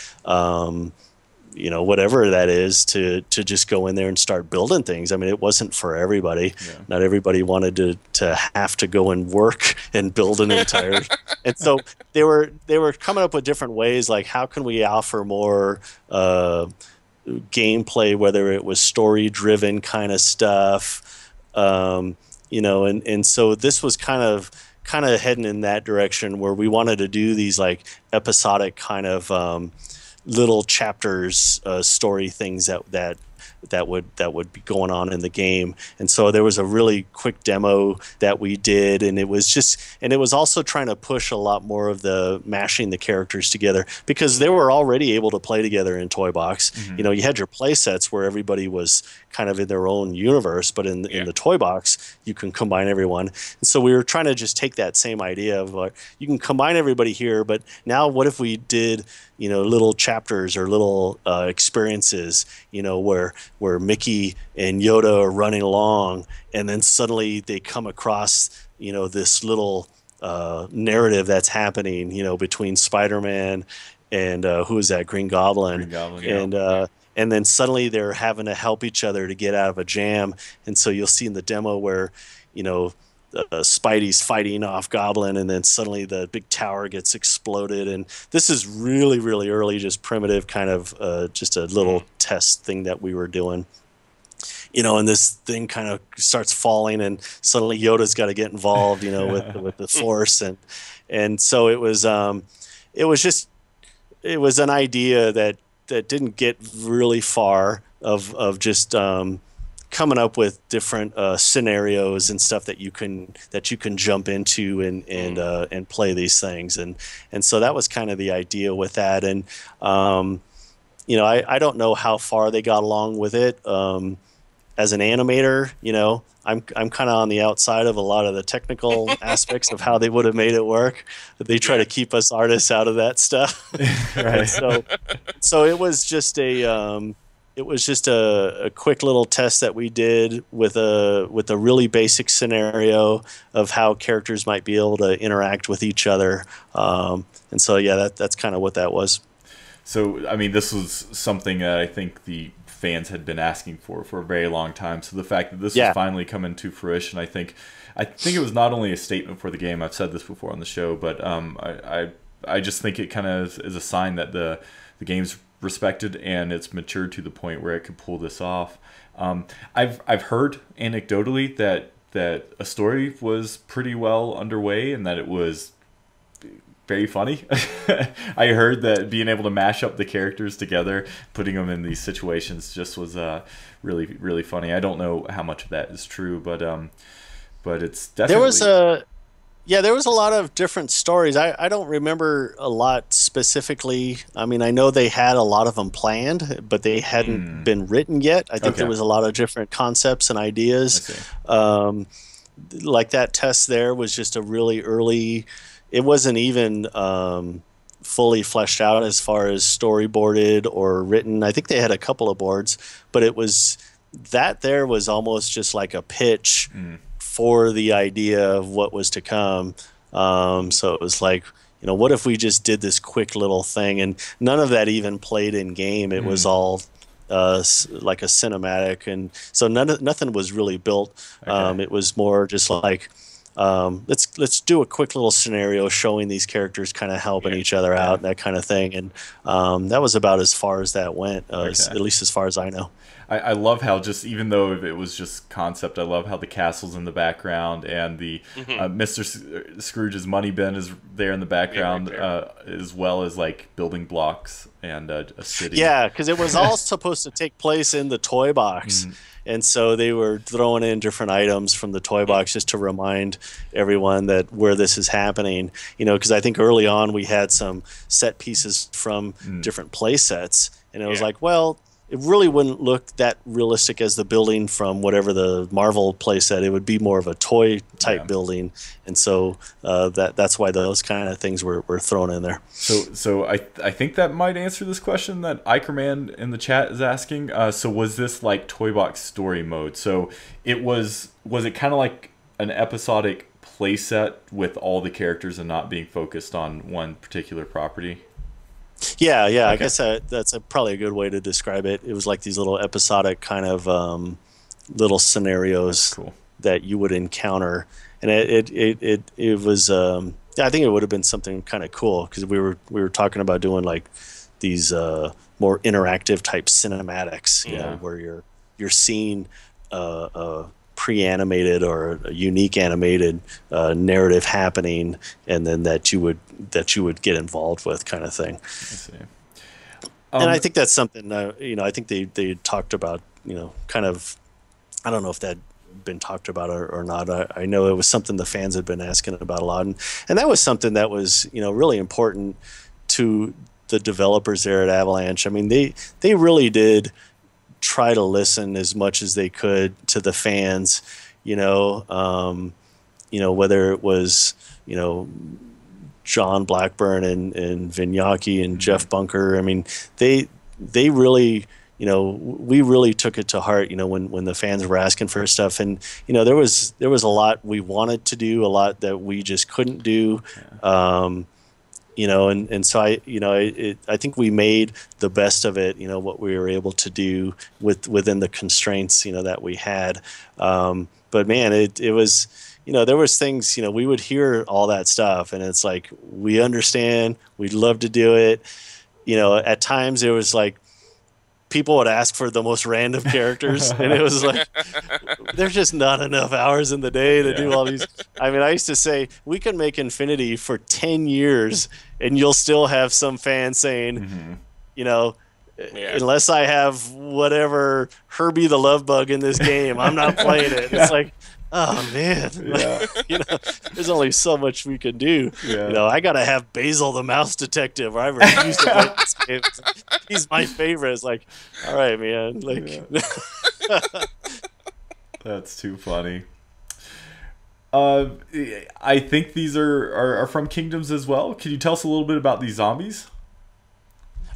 whatever that is to just go in there and start building things. I mean, it wasn't for everybody. Yeah. Not everybody wanted to have to go and work and build an entire. And so they were coming up with different ways, like how can we offer more gameplay, whether it was story driven kind of stuff, and so this was kind of heading in that direction where we wanted to do these like episodic kind of little chapters, story things that would be going on in the game. And so there was a really quick demo that we did, and it was also trying to push a lot more of the mashing the characters together because they were already able to play together in Toy Box. You had your play sets where everybody was kind of in their own universe, but in the Toy Box you can combine everyone. And so we were trying to just take that same idea of like, you can combine everybody here, but now what if we did little chapters or little experiences, where Mickey and Yoda are running along, and then suddenly they come across, this little narrative that's happening, between Spider-Man and who is that, Green Goblin, and then suddenly they're having to help each other to get out of a jam. And so you'll see in the demo where, Spidey's fighting off Goblin, and then suddenly the big tower gets exploded. And this is really, really early, just primitive kind of just a little test thing that we were doing. And this thing kind of starts falling, and suddenly Yoda's got to get involved, with the Force, and so it was an idea that didn't get really far of just coming up with different scenarios and stuff that you can jump into and play these things, and so that was kind of the idea with that. And I don't know how far they got along with it. As an animator, I'm kind of on the outside of a lot of the technical aspects of how they would have made it work. They try to keep us artists out of that stuff. Right. So it was just it was just a quick little test that we did with a really basic scenario of how characters might be able to interact with each other. And so, yeah, that's kind of what that was. So, I mean, this was something that I think the fans had been asking for a very long time. So the fact that this was finally coming to fruition, I think it was not only a statement for the game. I've said this before on the show, but I just think it kind of is a sign that the game's respected and it's matured to the point where it could pull this off. I've heard anecdotally that a story was pretty well underway and that it was very funny. I heard that being able to mash up the characters together, putting them in these situations, just was really, really funny. I don't know how much of that is true, but it's definitely there was a lot of different stories. I don't remember a lot specifically. I mean, I know they had a lot of them planned, but they hadn't been written yet. I think there was a lot of different concepts and ideas. Like that test there was just a really early. It wasn't even fully fleshed out as far as storyboarded or written. I think they had a couple of boards, but it was that there was almost just like a pitch for the idea of what was to come. So it was like, what if we just did this quick little thing? And none of that even played in game. It was all like a cinematic, and so nothing was really built. It was more just like, let's do a quick little scenario showing these characters kind of helping each other out, that kind of thing. And that was about as far as that went, at least as far as I know. I love how, just even though it was just concept, I love how the castle's in the background and the Mr. Scrooge's money bin is there in the background, as well as like building blocks and a city. Yeah, because it was all supposed to take place in the toy box. And so they were throwing in different items from the toy box just to remind everyone that where this is happening. Because I think early on we had some set pieces from different play sets. And it was like, well, it really wouldn't look that realistic as the building from whatever the Marvel playset. It would be more of a toy type building, and so that's why those kind of things were thrown in there. So I think that might answer this question that Ikerman in the chat is asking. So was this like Toy Box story mode? So it was it kind of like an episodic playset with all the characters and not being focused on one particular property? Yeah. Okay. I guess that's probably a good way to describe it. It was like these little episodic kind of little scenarios that you would encounter, and it was. I think it would have been something kind of cool because we were talking about doing like these more interactive type cinematics, you know, where you're seeing a pre-animated or a unique animated narrative happening, and then that you would get involved with, kind of thing. I see. And I think that's something I think they talked about, kind of. I don't know if that had been talked about or not. I know it was something the fans had been asking about a lot, and that was something that was really important to the developers there at Avalanche. I mean, they really did try to listen as much as they could to the fans, whether it was, John Blackburn and Vignacchi and Jeff Bunker. I mean, they really, we really took it to heart, when the fans were asking for stuff. And, there was a lot we wanted to do, a lot that we just couldn't do. And so I think we made the best of it, what we were able to do within the constraints, that we had. But man, it was, there was things, we would hear all that stuff and it's like, we understand, we'd love to do it. At times it was like, people would ask for the most random characters, and it was like, there's just not enough hours in the day to do all these. I mean, I used to say, we can make Infinity for 10 years, and you'll still have some fans saying, unless I have whatever Herbie the Love Bug in this game, I'm not playing it. It's like, oh man, there's only so much we can do. I gotta have Basil the Mouse Detective, or I refuse to play this game. He's my favorite. It's like, all right, man. That's too funny. I think these are from Kingdoms as well. Can you tell us a little bit about these zombies?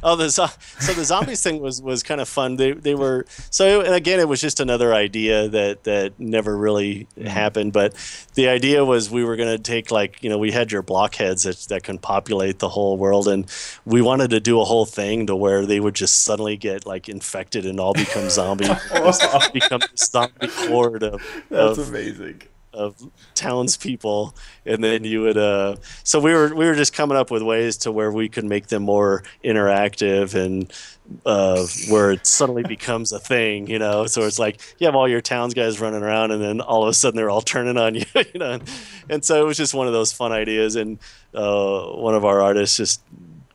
Oh, so the zombies thing was kind of fun. They were so, and again, it was just another idea that never really happened. But the idea was we were going to take, like, we had your blockheads that can populate the whole world, and we wanted to do a whole thing to where they would just suddenly get like infected and all become zombies, become a zombie horde That's amazing. Of townspeople, and then you would so we were just coming up with ways to where we could make them more interactive, and where it suddenly becomes a thing, so it's like you have all your towns guys running around, and then all of a sudden they're all turning on you, and so it was just one of those fun ideas, and one of our artists just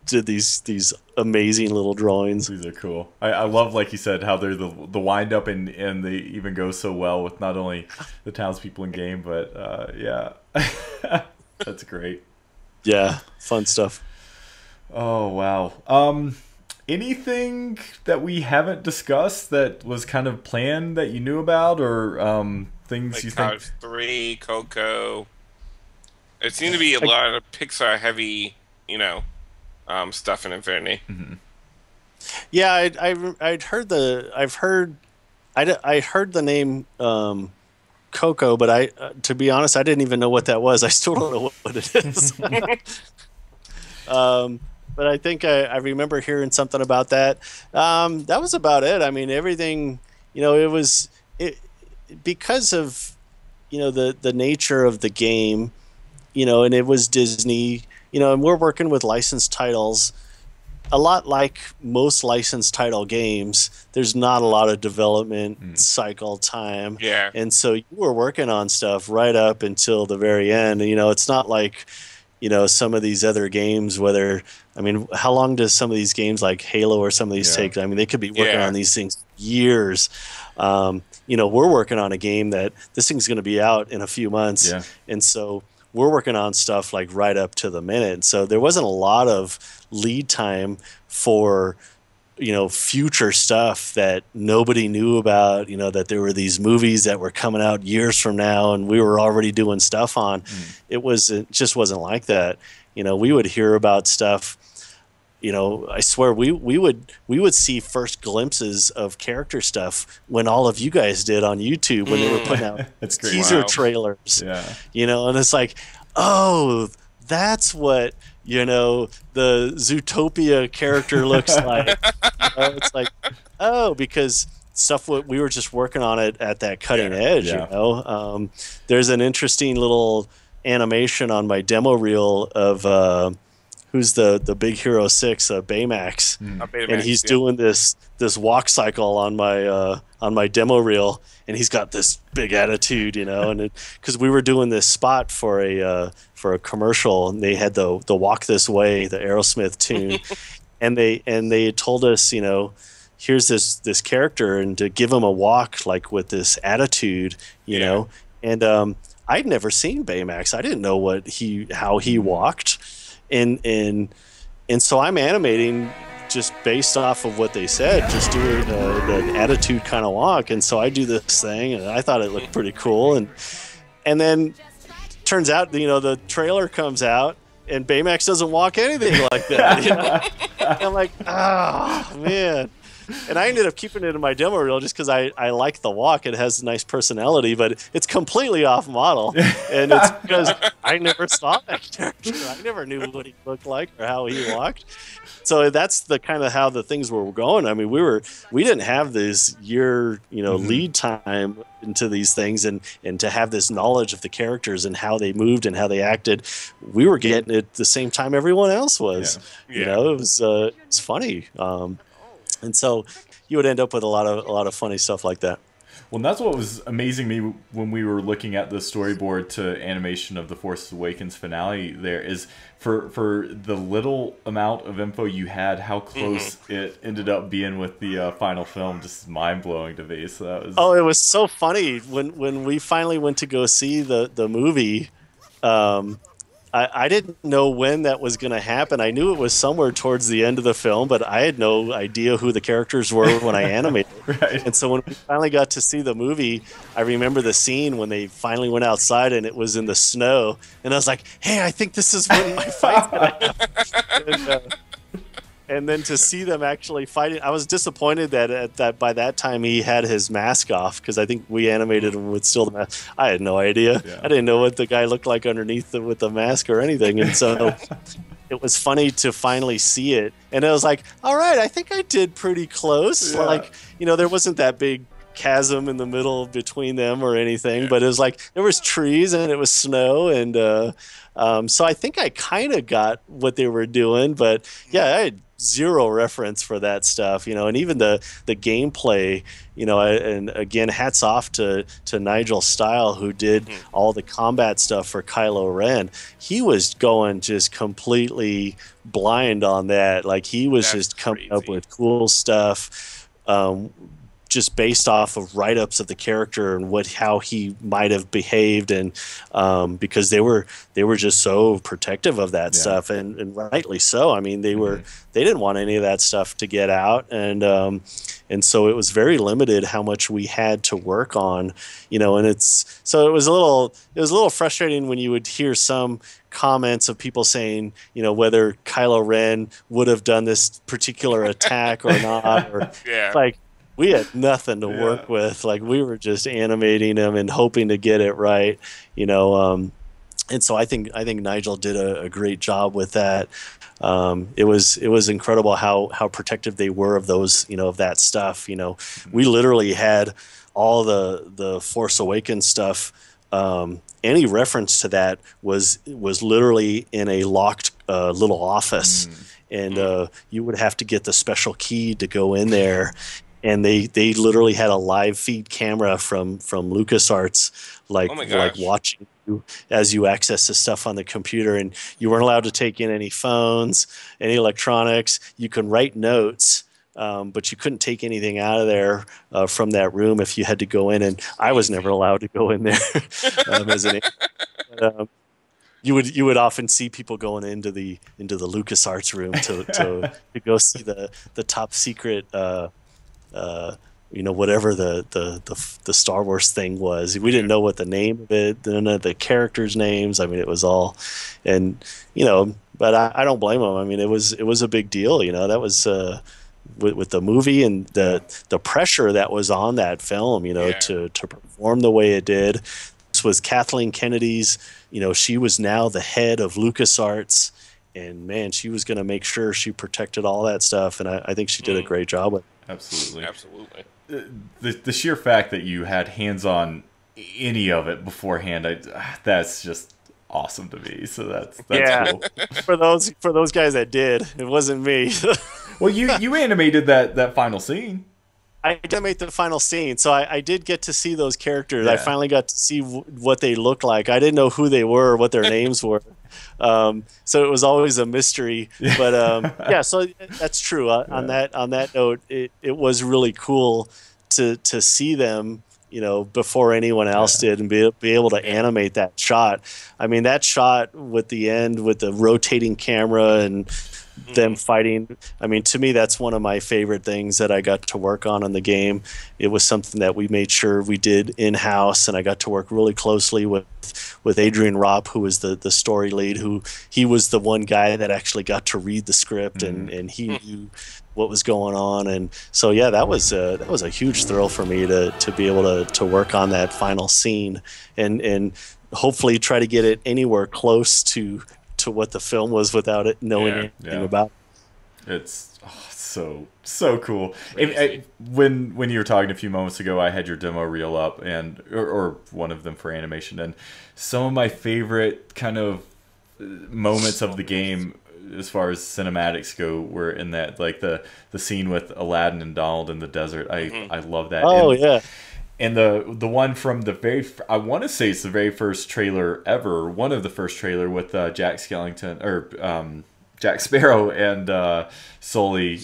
did these amazing little drawings. These are cool. I love, like you said, how they're the wind up, and they even go so well with not only the townspeople in game, but yeah, that's great. Yeah, fun stuff. Oh wow. Anything that we haven't discussed that was kind of planned that you knew about, or things like you Cars think? 3, Coco. It seemed to be a lot of Pixar heavy, stuff in Infinity. Mm-hmm. Yeah, I heard the name Coco, but to be honest, I didn't even know what that was. I still don't know what it is. But I think I remember hearing something about that. That was about it. I mean, everything, it was because of the nature of the game, and it was Disney. And we're working with licensed titles. A lot like most licensed title games, there's not a lot of development cycle time. Yeah. And so you were working on stuff right up until the very end. And, it's not like, some of these other games, how long does some of these games like Halo or some of these take? I mean, they could be working on these things years. We're working on a game that this thing's going to be out in a few months. Yeah. And so we're working on stuff like right up to the minute. So there wasn't a lot of lead time for, future stuff that nobody knew about, that there were these movies that were coming out years from now and we were already doing stuff on. It just wasn't like that. We would hear about stuff, I swear we would see first glimpses of character stuff when all of you guys did on YouTube when they were putting out teaser trailers. Yeah. And it's like, oh, that's what the Zootopia character looks like. It's like, oh, because stuff we were just working on it at that cutting edge. There's an interesting little animation on my demo reel of who's the Big Hero 6, Baymax, and he's doing this walk cycle on my demo reel, and he's got this big attitude, and because we were doing this spot for a commercial, and they had the Walk This Way, the Aerosmith tune, and they told us, here's this character, and to give him a walk like with this attitude, and I'd never seen Baymax. I didn't know how he walked. And so I'm animating just based off of what they said, just doing an attitude kind of walk. And so I do this thing, and I thought it looked pretty cool. And then turns out, the trailer comes out, and Baymax doesn't walk anything like that. And I'm like, oh, man. And I ended up keeping it in my demo reel just because I like the walk. It has a nice personality, but it's completely off model. And it's because I never saw that character. I never knew what he looked like or how he walked. So that's the kind of how the things were going. I mean, we didn't have this year, lead time into these things, and to have this knowledge of the characters and how they moved and how they acted. We were getting it the same time everyone else was. Yeah. It was funny. And so you would end up with a lot of funny stuff like that. Well, and that's what was amazing me when we were looking at the storyboard to animation of the Force Awakens finale. There is for the little amount of info you had, how close it ended up being with the final film, just mind blowing to me. So that was it was so funny when we finally went to go see the movie. I didn't know when that was going to happen. I knew it was somewhere towards the end of the film, but I had no idea who the characters were when I animated. Right. And so when we finally got to see the movie, I remember the scene when they finally went outside and it was in the snow. And I was like, hey, I think this is when my fight's going to happen. And then to see them actually fighting, I was disappointed that by that time he had his mask off, because I think we animated him with still the mask. I had no idea. Yeah. I didn't know what the guy looked like underneath with the mask or anything, and so it was funny to finally see it. And I was like, all right, I think I did pretty close. Yeah. Like, there wasn't that big chasm in the middle between them or anything, but it was like there was trees and it was snow, and so I think I kind of got what they were doing. But yeah, I had zero reference for that stuff, and even the gameplay, and again, hats off to Nigel Style, who did all the combat stuff for Kylo Ren. He was going just completely blind on that. Like, he was just coming up with cool stuff, just based off of write-ups of the character and how he might have behaved, and because they were just so protective of that stuff, and rightly so. I mean, they didn't want any of that stuff to get out, and so it was very limited how much we had to work on, and it was a little frustrating when you would hear some comments of people saying, whether Kylo Ren would have done this particular attack or not, or like, we had nothing to work with. Like, we were just animating him and hoping to get it right, and so I think Nigel did a great job with that. It was incredible how protective they were of those, of that stuff. We literally had all the Force Awakens stuff. Any reference to that was literally in a locked little office, and you would have to get the special key to go in there. And they literally had a live feed camera from LucasArts, like watching you as you access the stuff on the computer, and you weren't allowed to take in any phones, any electronics. You can write notes, but you couldn't take anything out of there from that room if you had to go in. And I was never allowed to go in there as an. You would often see people going into the LucasArts room to go see the top secret. Whatever the Star Wars thing was. We didn't know what the name of it, none of the characters' names. I mean, it was all, and but I don't blame them. I mean, it was a big deal. That was with the movie and the pressure that was on that film. To perform the way it did. This was Kathleen Kennedy's. She was now the head of LucasArts. And man, she was going to make sure she protected all that stuff, and I think she did a great job with it. Absolutely. The sheer fact that you had hands on any of it beforehand, that's just awesome to me. So that's cool. for those guys that did, it wasn't me. Well, you animated that final scene. I did animate the final scene, so I did get to see those characters. I finally got to see what they looked like. I didn't know who they were, or what their names were. So it was always a mystery, but so that's true. On that note, it was really cool to see them, before anyone else did, and be able to animate that shot. I mean, that shot with the end with the rotating camera and them fighting. I mean, to me, that's one of my favorite things that I got to work on in the game. It was something that we made sure we did in-house, and I got to work really closely with Adrian Ropp, who was the story lead, he was the one guy that actually got to read the script, and he knew what was going on. And so, yeah, that was a huge thrill for me to be able to work on that final scene and hopefully try to get it anywhere close to what the film was without it knowing anything about it. It's so cool. When you were talking a few moments ago, I had your demo reel up, and or one of them for animation, and some of my favorite kind of moments of the game as far as cinematics go were in that, like the scene with Aladdin and Donald in the desert. I love that. And the one from I want to say it's the very first trailer ever, one of the first trailer with Jack Skellington, or Jack Sparrow and Sully.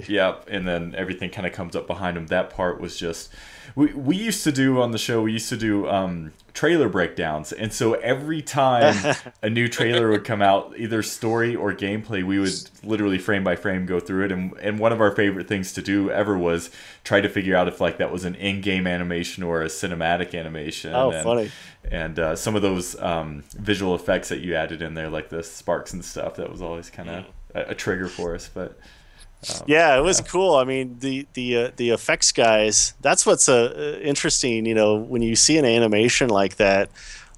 Yep, and then everything kind of comes up behind him. That part was just... We used to do on the show, we used to do trailer breakdowns. And so every time a new trailer would come out, either story or gameplay, we would literally frame by frame go through it. And one of our favorite things to do ever was try to figure out if like that was an in-game animation or a cinematic animation. Funny. And some of those visual effects that you added in there, like the sparks and stuff, that was always kind of a trigger for us. But yeah, it was cool. I mean, the effects guys. That's what's interesting. You know, when you see an animation like that,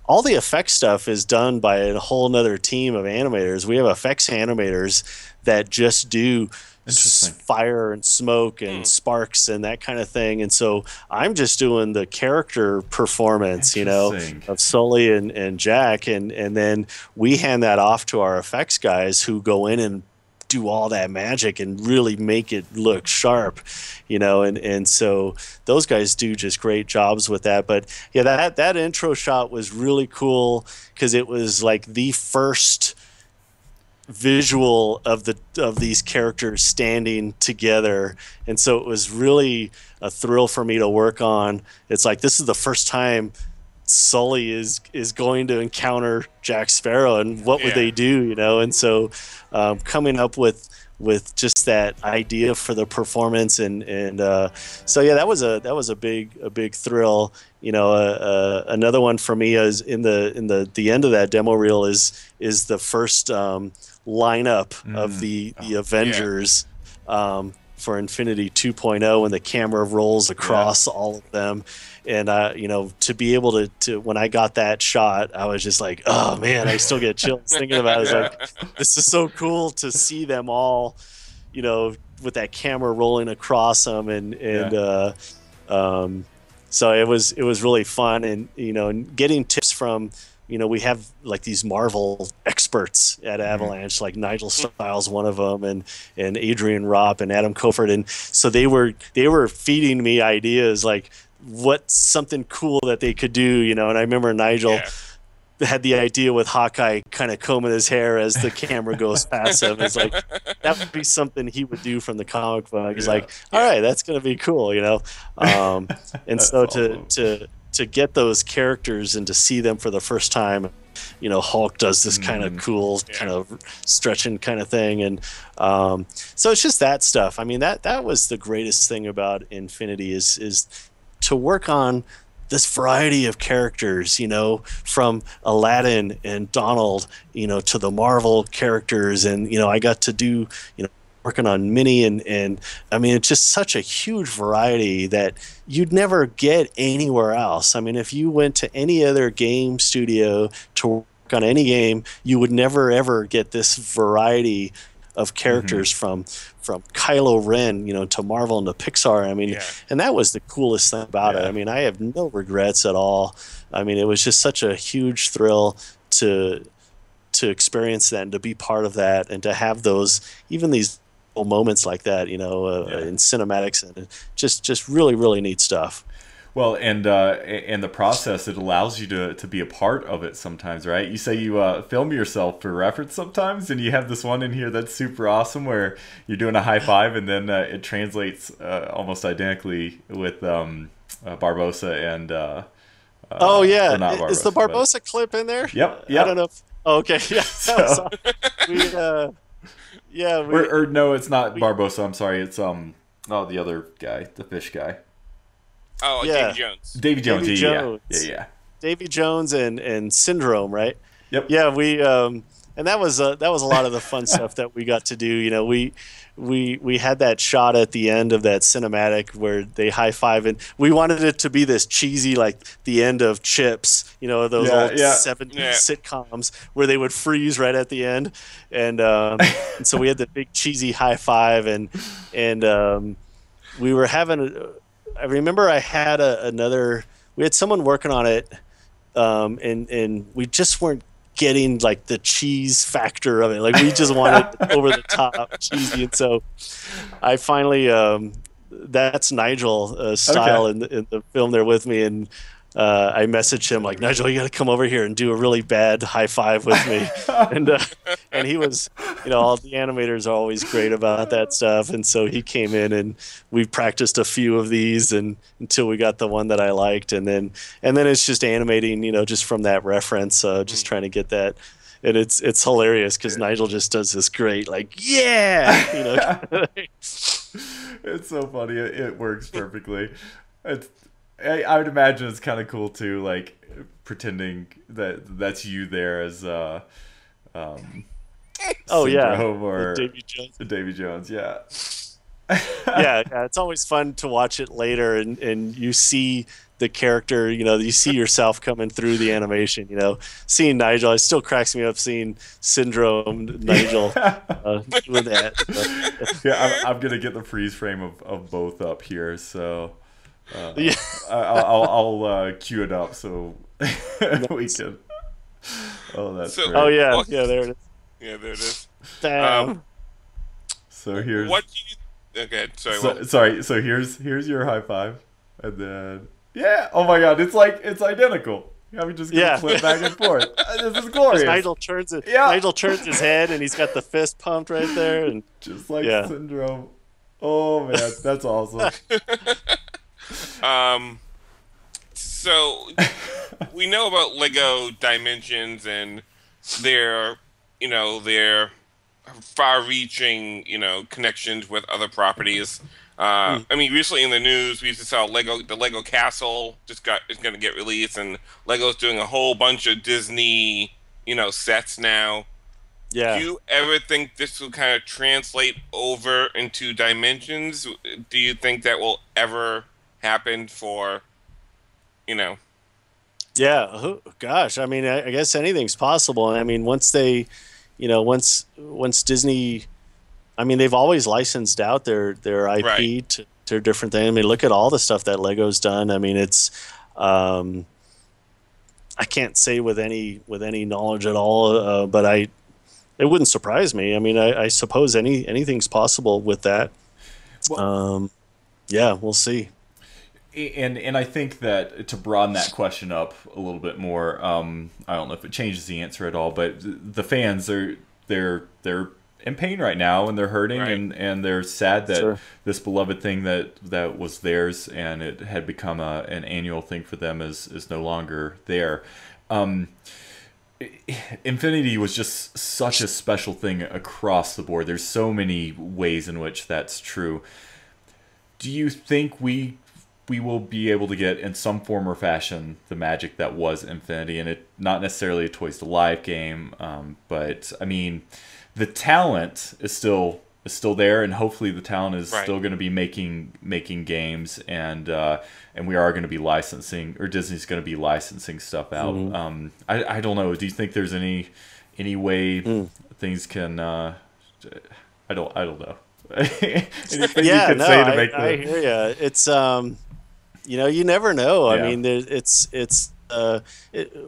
all the effects stuff is done by a whole nother team of animators. We have effects animators that just do fire and smoke and sparks and that kind of thing. And so I'm just doing the character performance, you know, of Sully and Jack. And then we hand that off to our effects guys who go in and do all that magic and really make it look sharp, you know, and so those guys do just great jobs with that. But yeah, that intro shot was really cool because it was like the first visual of these characters standing together, and so it was really a thrill for me to work on. It's like this is the first time Sully is going to encounter Jack Sparrow, and what would they do, you know? And so coming up with just that idea for the performance, and so yeah, that was a big thrill. You know, another one for me is in the end of that demo reel is the first lineup of the Avengers for Infinity 2.0, when the camera rolls across all of them. And you know, to be able to when I got that shot, I was just like, oh man, I still get chills thinking about it. I was like, this is so cool to see them all, you know, with that camera rolling across them, so it was really fun. And you know, and getting tips from, you know, we have like these Marvel experts at Avalanche, like Nigel Stiles, one of them, and Adrian Ropp and Adam Kofert, and so they were feeding me ideas like what's something cool that they could do, you know. And I remember Nigel had the idea with Hawkeye kind of combing his hair as the camera goes past him. It's like that would be something he would do from the comic book. He's like, all right, that's gonna be cool, you know. And so awesome. to get those characters and to see them for the first time, you know, Hulk does this kind of cool kind of stretching kind of thing, and so it's just that stuff. I mean, that was the greatest thing about Infinity is to work on this variety of characters, you know, from Aladdin and Donald, you know, to the Marvel characters. And, you know, I got to do, you know, working on Minnie, and I mean, it's just such a huge variety that you'd never get anywhere else. I mean, if you went to any other game studio to work on any game, you would never ever get this variety of characters from Kylo Ren, you know, to Marvel and to Pixar. I mean, and that was the coolest thing about it. I mean, I have no regrets at all. I mean, it was just such a huge thrill to experience that and to be part of that and to have those, even these moments like that, you know, in cinematics, and just really, really neat stuff. Well, and the process, it allows you to be a part of it sometimes, right? You say you film yourself for reference sometimes, and you have this one in here that's super awesome where you're doing a high five, and then it translates almost identically with Barbossa and oh yeah, Barbossa, is the Barbossa clip in there? Yep. I don't know. Okay, yeah. So, or no, it's not Barbossa. I'm sorry. It's the other guy, the fish guy. Oh, yeah. Davey Jones. Davey Jones. Yeah. Davey Jones and Syndrome, right? Yep. Yeah, we and that was a lot of the fun stuff that we got to do. You know, we had that shot at the end of that cinematic where they high five, and we wanted it to be this cheesy, like the end of Chips, you know, those old 70s sitcoms where they would freeze right at the end, and so we had the big cheesy high five, and we were having. I remember I had we had someone working on it, and we just weren't getting like the cheese factor of it. Like we just wanted over the top cheesy. And so I finally, that's Nigel style in the film there with me. And I messaged him like, Nigel, you got to come over here and do a really bad high five with me. And he was, you know, all the animators are always great about that stuff. And so he came in and we practiced a few of these until we got the one that I liked. And then it's just animating, you know, just from that reference, just trying to get that. And it's hilarious because Nigel just does this great, like, you know. It's so funny. It works perfectly. I would imagine it's kind of cool too, like pretending that that's you there as Oh yeah, Syndrome or Davy Jones. Davy Jones, yeah. Yeah, it's always fun to watch it later, and you see the character, you see yourself coming through the animation, seeing Nigel. It still cracks me up seeing Syndrome Nigel with that. Yeah, I'm gonna get the freeze frame of both up here, so yeah. I'll cue it up so we can. Oh, that's So- great. Oh yeah, there it is. Yeah, there it is. Damn. So here's What do you? Okay, sorry. so, what- sorry. So here's your high five, and then yeah. Oh my God, it's identical. I'm just gonna flip back and forth. This is glorious. Nigel turns his head, and he's got the fist pumped right there, and Just like Syndrome. Oh man, that's awesome. So we know about Lego Dimensions and their far-reaching, connections with other properties. I mean, recently in the news, we just saw the Lego Castle is going to get released, and Lego's doing a whole bunch of Disney, sets now. yeah. Do you ever think this will kind of translate over into Dimensions? Do you think that will ever happen for, Yeah, gosh, I mean, I guess anything's possible. I mean, once they, once Disney, I mean, they've always licensed out their IP Right. to different things. I mean, look at all the stuff that Lego's done. I mean, it's, I can't say with any knowledge at all, but it wouldn't surprise me. I mean, I suppose anything's possible with that. Yeah, we'll see. And I think that to broaden that question up a little bit more, I don't know if it changes the answer at all, but the fans they're in pain right now, and they're hurting, Right. and they're sad that Sure. this beloved thing that was theirs and it had become an annual thing for them is no longer there. Infinity was just such a special thing across the board. There's so many ways in which that's true. Do you think we will be able to get in some form or fashion the magic that was Infinity, and it not necessarily a Toys to Life game, but I mean, the talent is still there, and hopefully the talent is Right. still going to be making games, and we are going to be licensing, or Disney's going to be licensing stuff out. I don't know. Do you think there's any way things can? I don't know. Anything you can say to make I hear you. It's you never know. Yeah. I mean,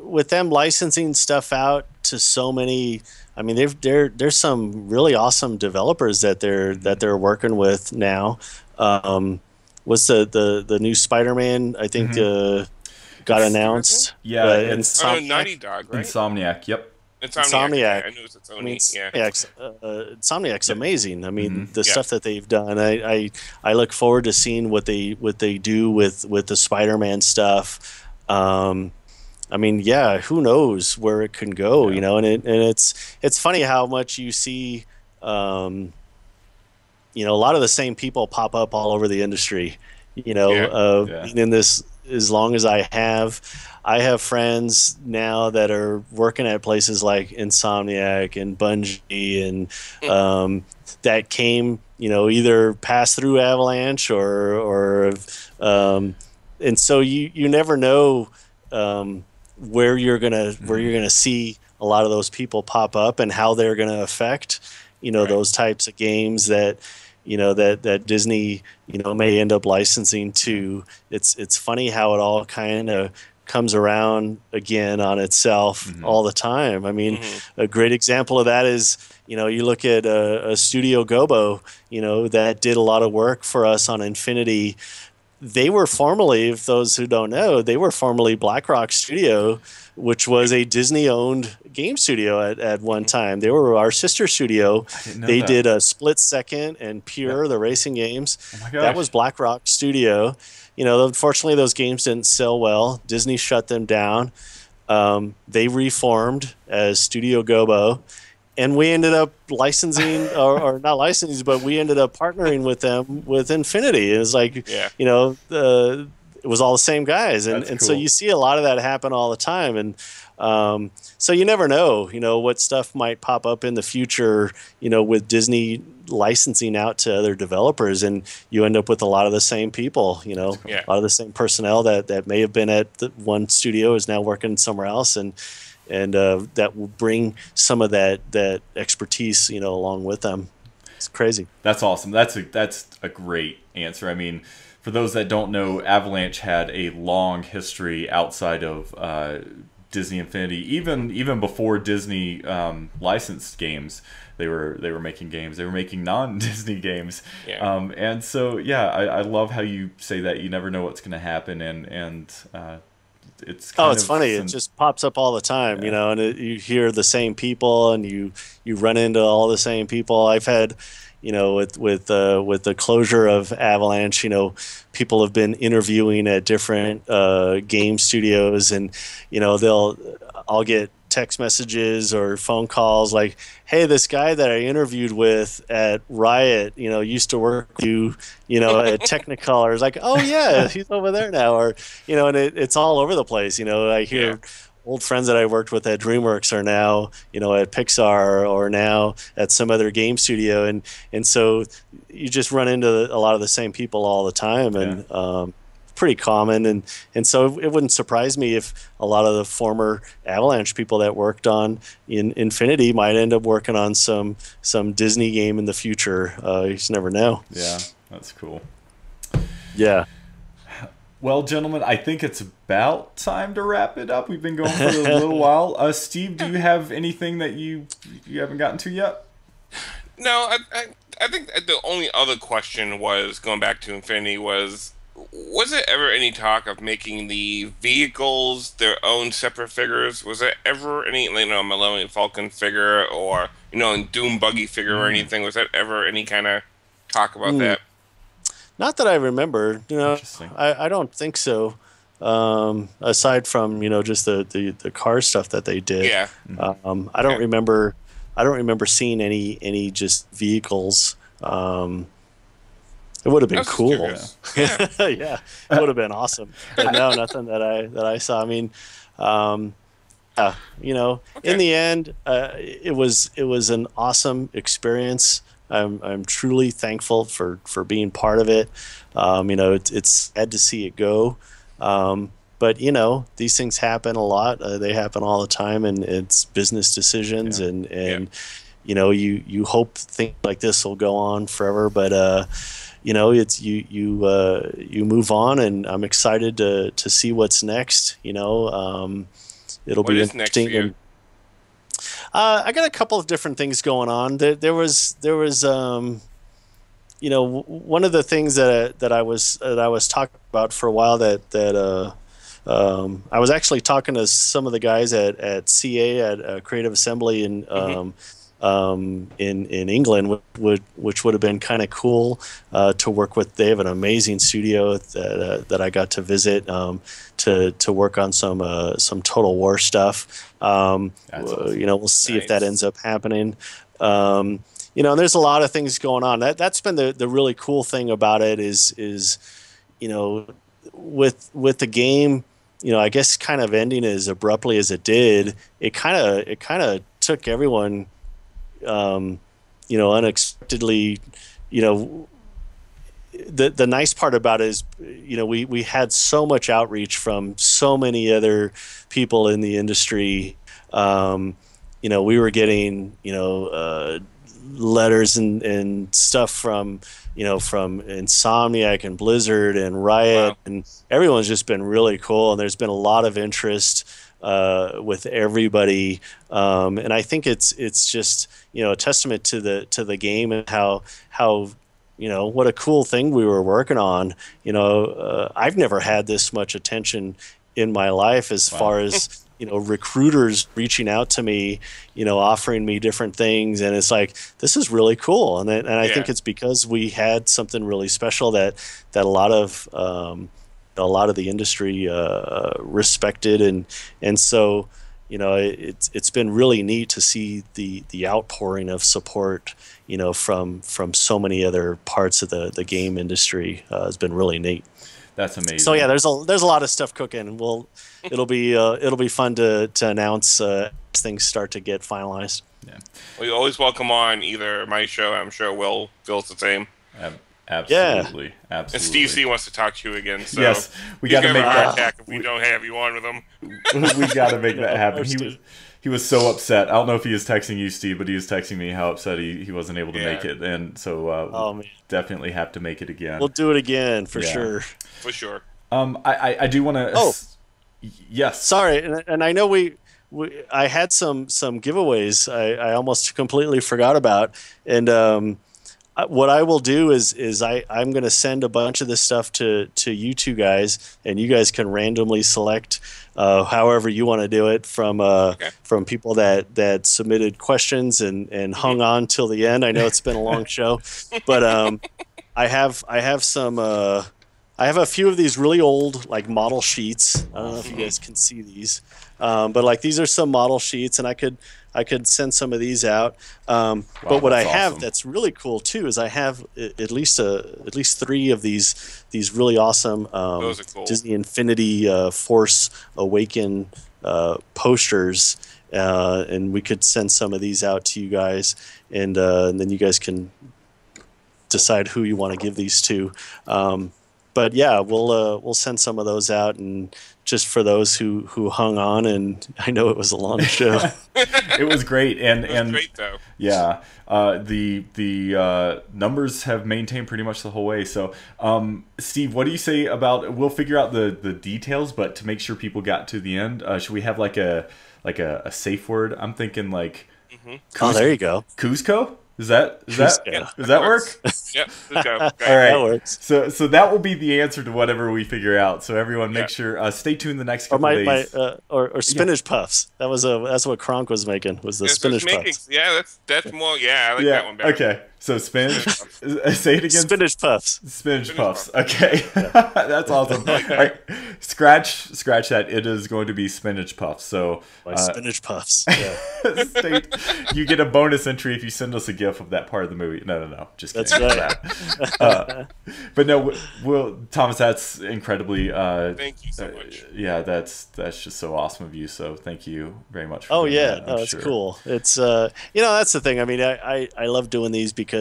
with them licensing stuff out to so many. I mean, there's some really awesome developers that they're working with now. What's the new Spider-Man? I think got announced. Yeah, it's Naughty Dog, right? Insomniac. Yep. Insomniac. I knew it was Sony. I mean, Yeah. Insomniac's amazing. I mean, the stuff that they've done. I look forward to seeing what they do with the Spider-Man stuff. I mean, yeah, who knows where it can go, and it's funny how much you see, a lot of the same people pop up all over the industry, being in this as long as I have friends now that are working at places like Insomniac and Bungie and that came, either passed through Avalanche or and so you never know where you're gonna see a lot of those people pop up and how they're gonna affect those types of games that that Disney may end up licensing to. It's funny how it all kind of comes around again on itself all the time. I mean, a great example of that is you look at a Studio Gobo that did a lot of work for us on Infinity. They were formerly, if those who don't know, they were formerly BlackRock Studio, which was a Disney-owned game studio at one time. They were our sister studio. They did a Split Second and Pure, the racing games. Oh my gosh. That was BlackRock Studio. Unfortunately, those games didn't sell well. Disney shut them down. They reformed as Studio Gobo. And we ended up licensing, or not licensing, but we ended up partnering with them with Infinity. It was like, it was all the same guys. And so cool. you see a lot of that happen all the time. And So you never know, what stuff might pop up in the future, with Disney licensing out to other developers, and you end up with a lot of the same people, a lot of the same personnel that may have been at the one studio is now working somewhere else, and that will bring some of that expertise, along with them. It's crazy. That's awesome. That's a great answer. I mean, for those that don't know, Avalanche had a long history outside of Disney Infinity, even before Disney licensed games. They were making games. They were making non-Disney games. Yeah. And so I love how you say that you never know what's going to happen, and it's kind it's funny. It just pops up all the time, and you hear the same people, and you run into all the same people. I've had, with the closure of Avalanche, people have been interviewing at different game studios, and I'll get text messages or phone calls like, hey, this guy that I interviewed with at Riot, used to work with you, at Technicolor. It's like, oh yeah, he's over there now. Or, and it's all over the place. I hear old friends that I worked with at Dreamworks are now, at Pixar or now at some other game studio. And so you just run into a lot of the same people all the time. And, pretty common, and so it wouldn't surprise me if a lot of the former Avalanche people that worked on in Infinity might end up working on some Disney game in the future. You just never know. Yeah, that's cool. Yeah. Well, gentlemen, I think it's about time to wrap it up. We've been going for a little while. Steve, do you have anything that you haven't gotten to yet? No, I think the only other question was, going back to Infinity, was there ever any talk of making the vehicles their own separate figures? Was there ever any, Millennium Falcon figure or, Doom Buggy figure or anything? Was that ever any kind of talk about that? Not that I remember. I don't think so. Aside from just the car stuff that they did. Yeah. I don't remember. I don't remember seeing any just vehicles. It would have been cool. Yeah, it would have been awesome. But no, nothing that I saw. I mean, in the end, it was an awesome experience. I'm truly thankful for being part of it. It's sad to see it go, but these things happen a lot. They happen all the time, and it's business decisions, and you hope things like this will go on forever, but. It's you move on, and I'm excited to see what's next. It'll be interesting. I got a couple of different things going on. There was one of the things that I was talking about for a while that I was actually talking to some of the guys at CA at Creative Assembly in England, which would have been kind of cool to work with. They have an amazing studio that I got to visit to work on some Total War stuff. Awesome. We'll see if that ends up happening. And there's a lot of things going on. That's been the really cool thing about it is with the game, I guess kind of ending as abruptly as it did. It kind of took everyone. Unexpectedly, the nice part about it is, we had so much outreach from so many other people in the industry. We were getting, letters and stuff from Insomniac and Blizzard and Riot, and everyone's just been really cool. And there's been a lot of interest with everybody, and I think it's just a testament to the game and how what a cool thing we were working on. I've never had this much attention in my life as far as recruiters reaching out to me, offering me different things, and it's like, this is really cool, and I think it's because we had something really special that a lot of the industry respected, and so it's been really neat to see the outpouring of support from so many other parts of the game industry. Has been really neat. That's amazing. So yeah, there's a lot of stuff cooking. It'll be fun to announce as things start to get finalized. Yeah. We always welcome on either my show. I'm sure Will feels the same. Absolutely, absolutely. And Steve C wants to talk to you again. So yes, we got to make that happen. If we don't have you on with him, we got to make that happen. He was so upset. I don't know if he was texting you, Steve, but he was texting me how upset he wasn't able to make it, and so we'll definitely have to make it again. We'll do it again for sure. For sure. I do want to. Oh, yes. Sorry, and I know I had some giveaways I almost completely forgot about, and what I will do is I'm going to send a bunch of this stuff to you two guys, and you guys can randomly select however you want to do it from people that submitted questions and hung on till the end. I know it's been a long show, but I have a few of these really old like model sheets. I don't know if you guys can see these, but like these are some model sheets, and I could send some of these out. But what I have awesome. That's really cool too is I have at least 3 of these really awesome Those are cool. Disney Infinity Force Awakens posters, and we could send some of these out to you guys, and then you guys can decide who you want to give these to. But yeah, we'll send some of those out, and just for those who hung on, and I know it was a long show. It was great, and it was great though. Yeah, the numbers have maintained pretty much the whole way. So, Steve, what do you say about? We'll figure out the details, but to make sure people got to the end, should we have like a safe word? I'm thinking like. Oh, there you go. Cusco. Does that work? Yep. Let's go. All right. That works. So that will be the answer to whatever we figure out. So everyone, make sure stay tuned the next couple days. Or spinach puffs. That's what Kronk was making. Was the spinach puffs? Yeah, that's more. Yeah, I like that one better. Okay. So spinach. Say it again. Spinach puffs. Spinach puffs. Okay. That's awesome. All right. Scratch that. It is going to be spinach puffs. So spinach puffs. Yeah. You get a bonus entry if you send us a GIF of that part of the movie. No. Just kidding. That's right. But no, Thomas, that's incredibly. Thank you so much. Yeah, that's just so awesome of you. So thank you very much. For that's cool. It's that's the thing. I mean, I love doing these because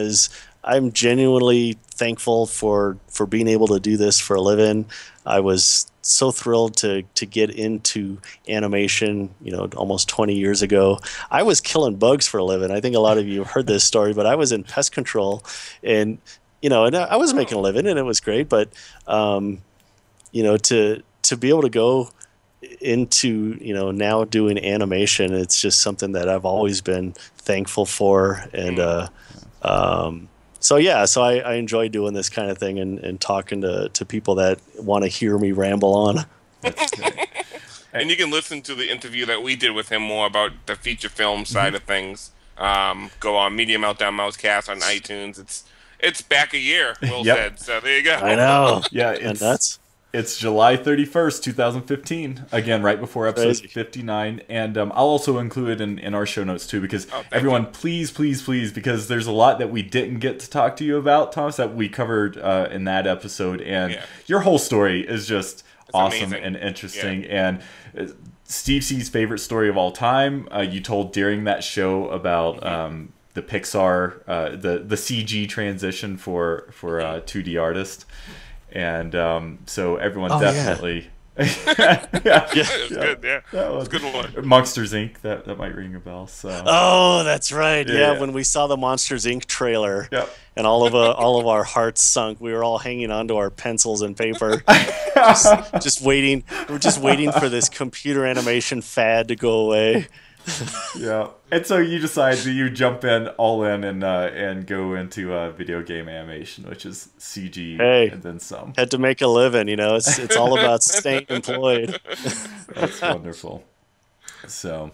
I'm genuinely thankful for being able to do this for a living. I was so thrilled to get into animation, almost 20 years ago. I was killing bugs for a living. I think a lot of you have heard this story, but I was in pest control, and and I was making a living, and it was great. But to be able to go into now doing animation, it's just something that I've always been thankful for, and so I enjoy doing this kind of thing and talking to people that want to hear me ramble on. And you can listen to the interview that we did with him more about the feature film side of things. Go on Media Meltdown Mousecast on iTunes. It's back a year, Will said. So there you go. I know. Yeah, it's July 31st, 2015. Again, right before episode 59. And I'll also include it in our show notes, too, because everyone, please, because there's a lot that we didn't get to talk to you about, Thomas, that we covered in that episode. And your whole story is just awesome and interesting. And Steve C's favorite story of all time, you told during that show about the Pixar, the CG transition for 2D artists. And so everyone definitely. It was good. Yeah, that was a good one. Monsters Inc. That might ring a bell. So. Oh, that's right. Yeah, when we saw the Monsters Inc. trailer, and all of our hearts sunk. We were all hanging onto our pencils and paper, just waiting. We're just waiting for this computer animation fad to go away. Yeah, and so you decide that you jump all in and go into video game animation, which is CG and then some. Had to make a living, It's all about staying employed. That's wonderful. So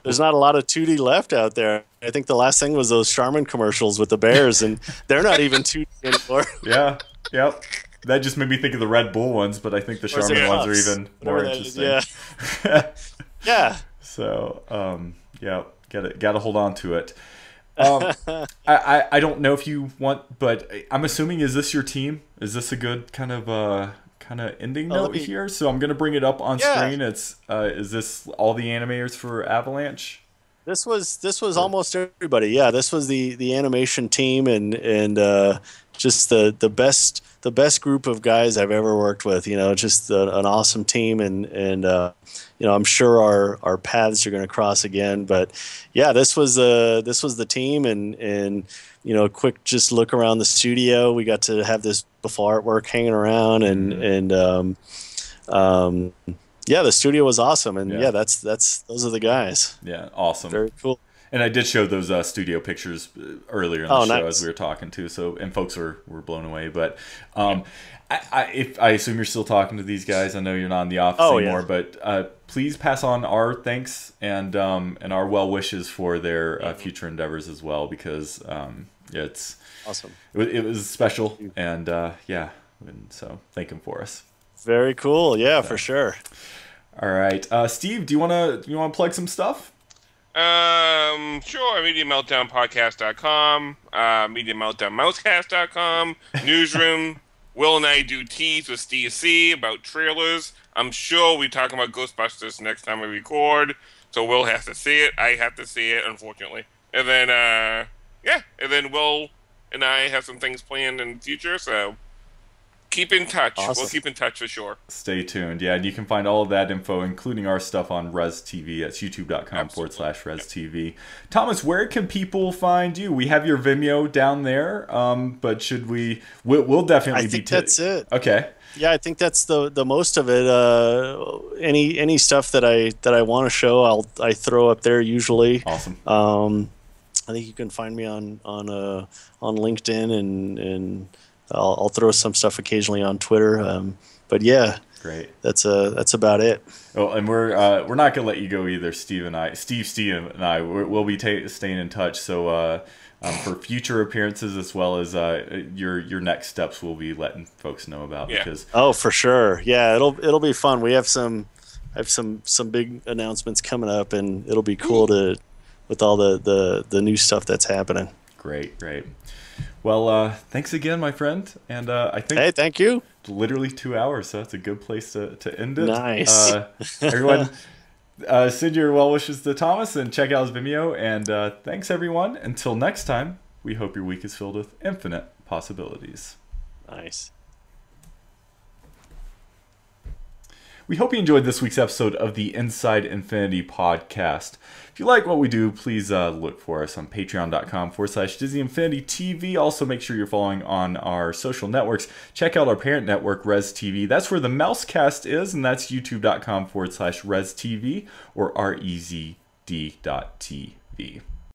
there's not a lot of 2D left out there. I think the last thing was those Charmin commercials with the bears, and they're not even 2D anymore. Yeah. Yep. That just made me think of the Red Bull ones, but I think the Charmin ones are even more interesting. Yeah. So, gotta hold on to it. I don't know if you want, but I'm assuming, is this your team? Is this a good kind of kind of ending note here, so I'm going to bring it up on screen. It's is this all the animators for Avalanche? This was almost everybody. Yeah, this was the animation team and just the best group of guys I've ever worked with. You know, just an awesome team, and you know, I'm sure our paths are going to cross again. But yeah, this was the team, and you know, quick just look around the studio. We got to have this beautiful artwork hanging around, and yeah, the studio was awesome, and yeah, that's those are the guys. Yeah, awesome. Very cool. And I did show those studio pictures earlier in the show as we were talking too. So, and folks were blown away. But I assume you're still talking to these guys. I know you're not in the office anymore, but please pass on our thanks and our well wishes for their future endeavors as well, because it's awesome. It was special, and and so thank them for us. Very cool. Yeah, for sure. All right, Steve, do you want to plug some stuff? Sure. MediaMeltdownPodcast.com, MediaMeltdownMousecast.com, Newsroom. Will and I do tease with Steve C about trailers. I'm sure we're talking about Ghostbusters next time we record, so Will has to see it. I have to see it, unfortunately. And then, and then Will and I have some things planned in the future, so keep in touch. Awesome. We'll keep in touch for sure. Stay tuned. Yeah, and you can find all of that info, including our stuff, on Res TV. That's youtube.com/Res TV. Thomas, where can people find you? We have your Vimeo down there, but should we'll definitely I think that's it. Okay. Yeah, I think that's the most of it. Any stuff that I want to show, I throw up there usually. Awesome. I think you can find me on LinkedIn, and I'll throw some stuff occasionally on Twitter. But yeah, great. That's about it. Oh, and we're not gonna let you go either, Steve and I. We'll be staying in touch. So for future appearances, as well as your next steps, we'll be letting folks know about. Yeah. Because for sure. Yeah, it'll be fun. I have some big announcements coming up, and it'll be cool with all the new stuff that's happening. Great. Well, thanks again, my friend. And I think hey, thank you. Literally 2 hours, so that's a good place to end it. Nice. Everyone, send your well wishes to Thomas and check out his Vimeo. And thanks, everyone. Until next time, we hope your week is filled with infinite possibilities. Nice. We hope you enjoyed this week's episode of the Inside Infinity Podcast. If you like what we do, please look for us on patreon.com/Disney Infinity TV. Also, make sure you're following on our social networks. Check out our parent network, Res TV. That's where the Mousecast is, and that's youtube.com/Res TV or REZD.TV.